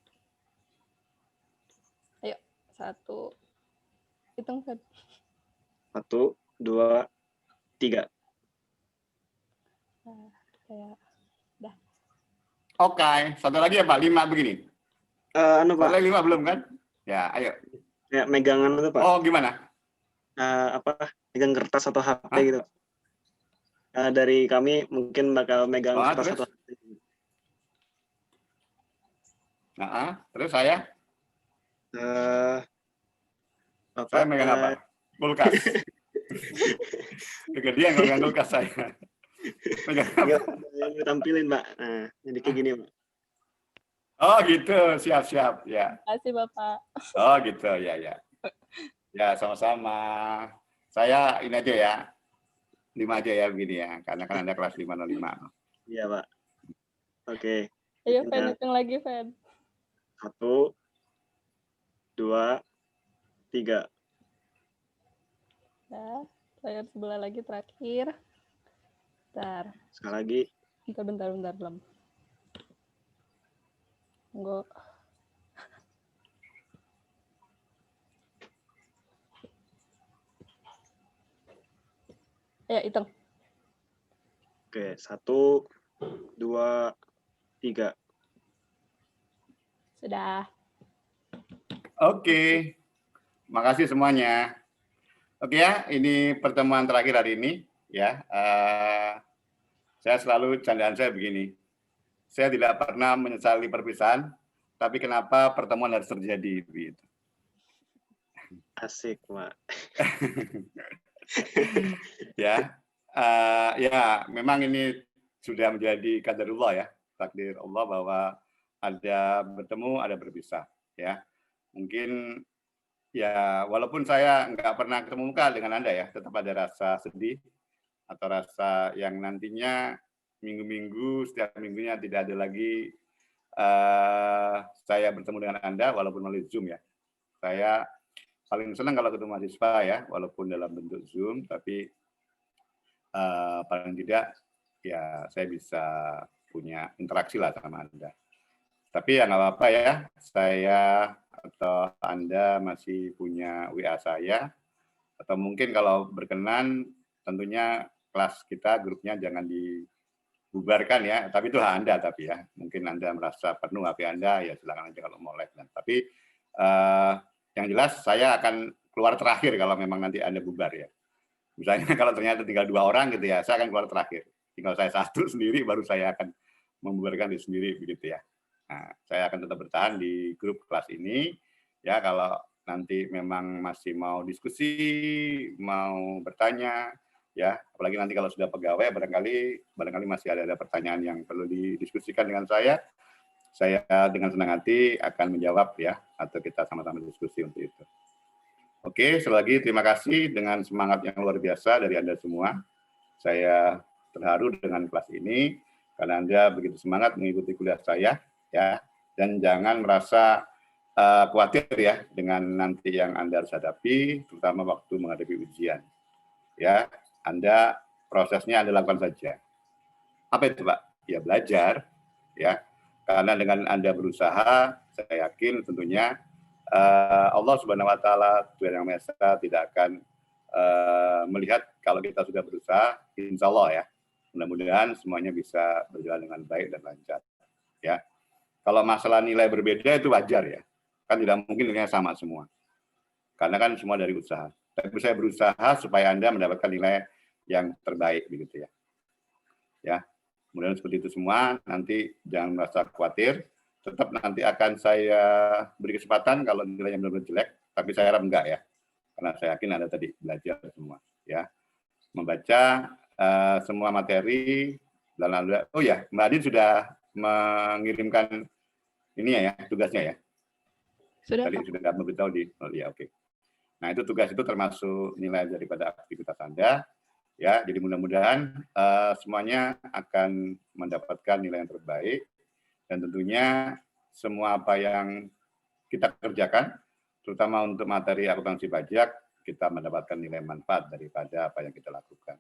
Ayo, 1. Hitung fan. 1, 2, 3. Nah, kayak dah. Oke, satu lagi ya Pak, 5 begini. Pak. 5 belum kan? Ya, ayo. Ya, megangan itu, Pak. Oh, gimana? Megang kertas atau HP gitu. Dari kami mungkin bakal megang kertas atau HP. Terus saya? Saya megang apa? Kulkas. Kegedean kalau megang kulkas saya. Megang apa? Yang tampilin, Pak. Nah, jadi kayak gini, Pak. Oh gitu, siap-siap. Ya. Terima kasih, Bapak. Oh gitu, ya. Ya, sama-sama. Saya ini aja ya. 5 aja ya begini ya, karena kan Anda kelas 505. Iya, Pak. Oke. Ayo, Fan, hitung lagi, Fan. 1, 2, 3. Nah, layar sebelah lagi terakhir. Bentar. Sekali lagi. Bentar, belum. Tunggu. Ya, hitung. Oke, 1, 2, 3. Sudah. Oke. Makasih semuanya. Oke ya, ini pertemuan terakhir hari ini ya. Saya selalu candaan saya begini. Saya tidak pernah menyesali perpisahan, tapi kenapa pertemuan harus terjadi begitu. Asik, Pak. Ya, memang ini sudah menjadi qadarullah ya, takdir Allah bahwa ada bertemu, ada berpisah ya. Mungkin ya walaupun saya nggak pernah ketemu muka dengan Anda ya, tetap ada rasa sedih atau rasa yang nantinya minggu-minggu setiap minggunya tidak ada lagi saya bertemu dengan Anda walaupun melalui Zoom ya. Saya paling senang kalau ketemu mahasiswa ya, walaupun dalam bentuk Zoom, tapi paling tidak ya saya bisa punya interaksi lah sama Anda. Tapi ya nggak apa-apa ya, saya atau Anda masih punya WA saya, atau mungkin kalau berkenan tentunya kelas kita, grupnya jangan dibubarkan ya, tapi itu hak Anda tapi ya. Mungkin Anda merasa penuh HP Anda, ya silakan aja kalau mau live. Tapi yang jelas saya akan keluar terakhir kalau memang nanti Anda bubar ya. Misalnya kalau ternyata tinggal 2 orang gitu ya, saya akan keluar terakhir. Tinggal saya satu sendiri, baru saya akan membubarkan diri sendiri begitu ya. Nah, saya akan tetap bertahan di grup kelas ini ya. Kalau nanti memang masih mau diskusi, mau bertanya ya, apalagi nanti kalau sudah pegawai barangkali masih ada pertanyaan yang perlu didiskusikan dengan saya dengan senang hati akan menjawab ya, atau kita sama-sama diskusi untuk itu. Oke, sekali lagi terima kasih dengan semangat yang luar biasa dari Anda semua. Saya terharu dengan kelas ini karena Anda begitu semangat mengikuti kuliah saya ya, dan jangan merasa khawatir ya dengan nanti yang Anda harus hadapi, terutama waktu menghadapi ujian. Ya, Anda prosesnya Anda lakukan saja. Apa itu, Pak? Ya belajar ya. Karena dengan Anda berusaha, saya yakin tentunya Allah Subhanahu wa taala, Tuhan Yang Maha Esa, tidak akan melihat kalau kita sudah berusaha, insya Allah ya. Mudah-mudahan semuanya bisa berjalan dengan baik dan lancar. Ya. Kalau masalah nilai berbeda itu wajar ya. Kan tidak mungkin nilainya sama semua. Karena kan semua dari usaha. Tapi saya berusaha supaya Anda mendapatkan nilai yang terbaik begitu ya. Ya. Kemudian seperti itu semua, nanti jangan merasa khawatir. Tetap nanti akan saya beri kesempatan kalau nilainya benar-benar jelek, tapi saya harap enggak ya. Karena saya yakin Anda tadi belajar semua ya. Membaca semua materi dan lalu, oh ya, Mbak Adin sudah mengirimkan ini ya tugasnya ya. Sudah. Tadi sudah memberitahu di ya oke. Nah, itu tugas itu termasuk nilai daripada aktivitas Anda ya. Jadi mudah-mudahan semuanya akan mendapatkan nilai yang terbaik. Dan tentunya semua apa yang kita kerjakan, terutama untuk materi akuntansi pajak, kita mendapatkan nilai manfaat daripada apa yang kita lakukan.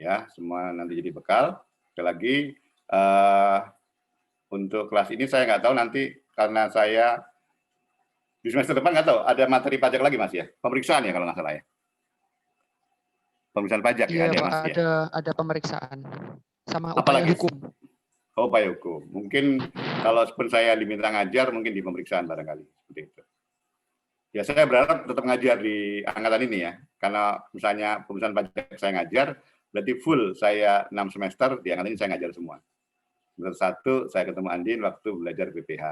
Ya, semua nanti jadi bekal. Sekali lagi, untuk kelas ini saya nggak tahu nanti, karena saya di semester depan nggak tahu, ada materi pajak lagi Mas ya? Pemeriksaan ya kalau nggak salah ya? Pemeriksaan pajak ya, ada Pak, Mas ya? Ada pemeriksaan. Sama upaya Apalagi? hukum. Oh, upaya hukum. Mungkin kalau pun saya diminta ngajar, mungkin di pemeriksaan barangkali. Seperti itu. Ya, saya berharap tetap ngajar di angkatan ini ya. Karena misalnya pemeriksaan pajak saya ngajar, berarti full saya 6 semester, di angkatan ini saya ngajar semua. Semester 1 saya ketemu Andin waktu belajar PPH.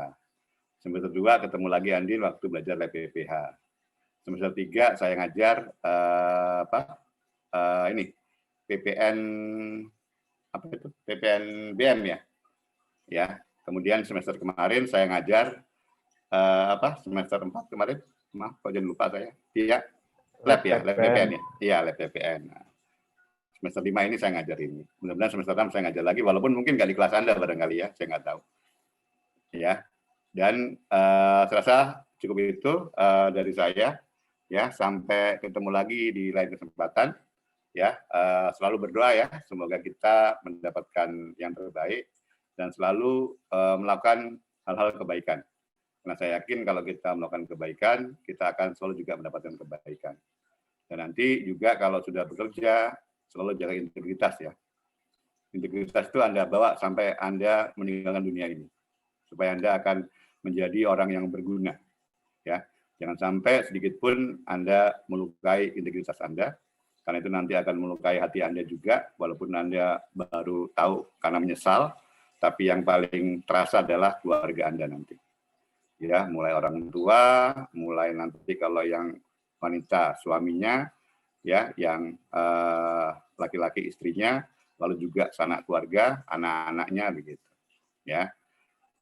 Semester 2 ketemu lagi Andin waktu belajar lab PPH. Semester 3 saya ngajar ini PPN apa itu? PPN BM ya. Ya, kemudian semester kemarin saya ngajar semester 4 kemarin, maaf kok jangan lupa saya. Iya, lab ya, lab PPN ya. Iya, lab PPN. Nah, semester 5 ini saya ngajar ini. Mudah-mudahan semester 6 saya ngajar lagi, walaupun mungkin nggak di kelas Anda barangkali ya, saya nggak tahu. Ya, dan saya rasa cukup itu dari saya. Ya, sampai ketemu lagi di lain kesempatan. Ya, selalu berdoa ya, semoga kita mendapatkan yang terbaik dan selalu melakukan hal-hal kebaikan. Karena saya yakin kalau kita melakukan kebaikan, kita akan selalu juga mendapatkan kebaikan. Dan nanti juga kalau sudah bekerja, selalu jaga integritas ya. Integritas itu Anda bawa sampai Anda meninggalkan dunia ini. Supaya Anda akan menjadi orang yang berguna. Ya, jangan sampai sedikit pun Anda melukai integritas Anda, karena itu nanti akan melukai hati Anda juga, walaupun Anda baru tahu karena menyesal, tapi yang paling terasa adalah keluarga Anda nanti. Ya, mulai orang tua, mulai nanti kalau yang wanita suaminya, ya, yang laki-laki istrinya, lalu juga sanak keluarga, anak-anaknya begitu. Ya,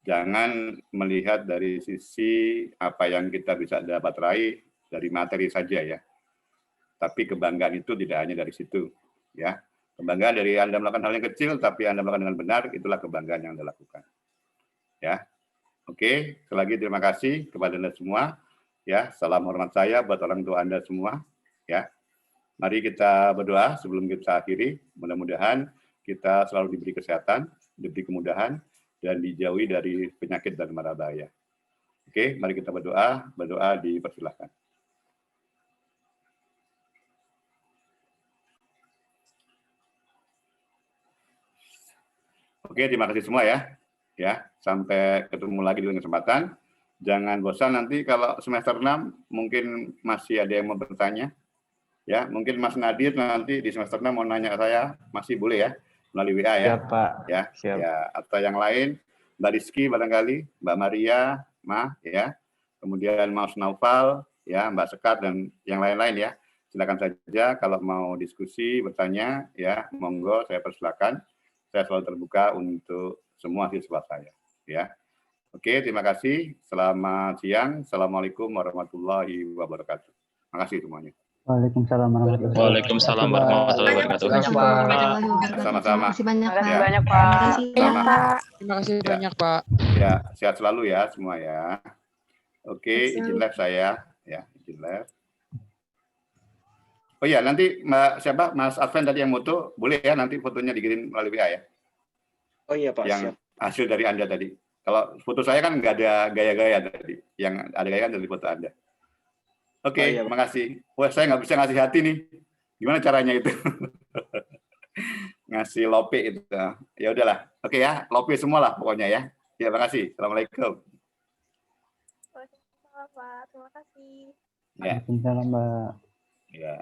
jangan melihat dari sisi apa yang kita bisa dapat raih dari materi saja ya. Tapi kebanggaan itu tidak hanya dari situ, ya. Kebanggaan dari Anda melakukan hal yang kecil, tapi Anda melakukan dengan benar, itulah kebanggaan yang Anda lakukan. Ya, oke. Sekali lagi terima kasih kepada Anda semua. Ya, salam hormat saya buat orang tua Anda semua. Ya, mari kita berdoa sebelum kita akhiri. Mudah-mudahan kita selalu diberi kesehatan, diberi kemudahan, dan dijauhi dari penyakit dan mara bahaya. Oke, mari kita berdoa. Berdoa dipersilahkan. Oke, terima kasih semua ya. Ya, sampai ketemu lagi di kesempatan. Jangan bosan nanti kalau semester 6 mungkin masih ada yang mau bertanya. Ya, mungkin Mas Nadir nanti di semester 6 mau nanya saya, masih boleh ya melalui WA ya. Siap, Pak. Ya, Siap. ya, atau yang lain, Mbak Rizky barangkali, Mbak Maria, ya. Kemudian Mas Naufal, ya, Mbak Sekar dan yang lain-lain ya. Silakan saja kalau mau diskusi, bertanya, ya, monggo saya persilakan. Saya selalu terbuka untuk semua siswa saya, ya. Oke, terima kasih. Selamat siang. Assalamualaikum warahmatullahi wabarakatuh. Terima kasih semuanya. Waalaikumsalam warahmatullahi wabarakatuh. Waalaikumsalam warahmatullahi wabarakatuh. Sama-sama. Terima kasih banyak, Pak. Ya. Banyak, Pak. Sama. Terima kasih Ya. banyak, Pak. Ya, sehat selalu ya semua ya. Oke, izin live saya, ya, izin live. Oh ya, nanti siapa Mas Adven tadi yang foto, boleh ya nanti fotonya dikirim melalui WA ya. Oh iya Pak, Yang siap. hasil dari Anda tadi. Kalau foto saya kan nggak ada gaya-gaya tadi. Yang ada gaya kan dari foto Anda. Oke, Oh, iya, terima kasih. Wah, saya nggak bisa ngasih hati nih. Gimana caranya itu? Ngasih lope itu. Ya udahlah. Oke ya, lope semua lah pokoknya ya. Ya, terima kasih. Assalamualaikum. Waalaikumsalam, Pak. Terima kasih. Ya. Waalaikumsalam, Mbak. Ya.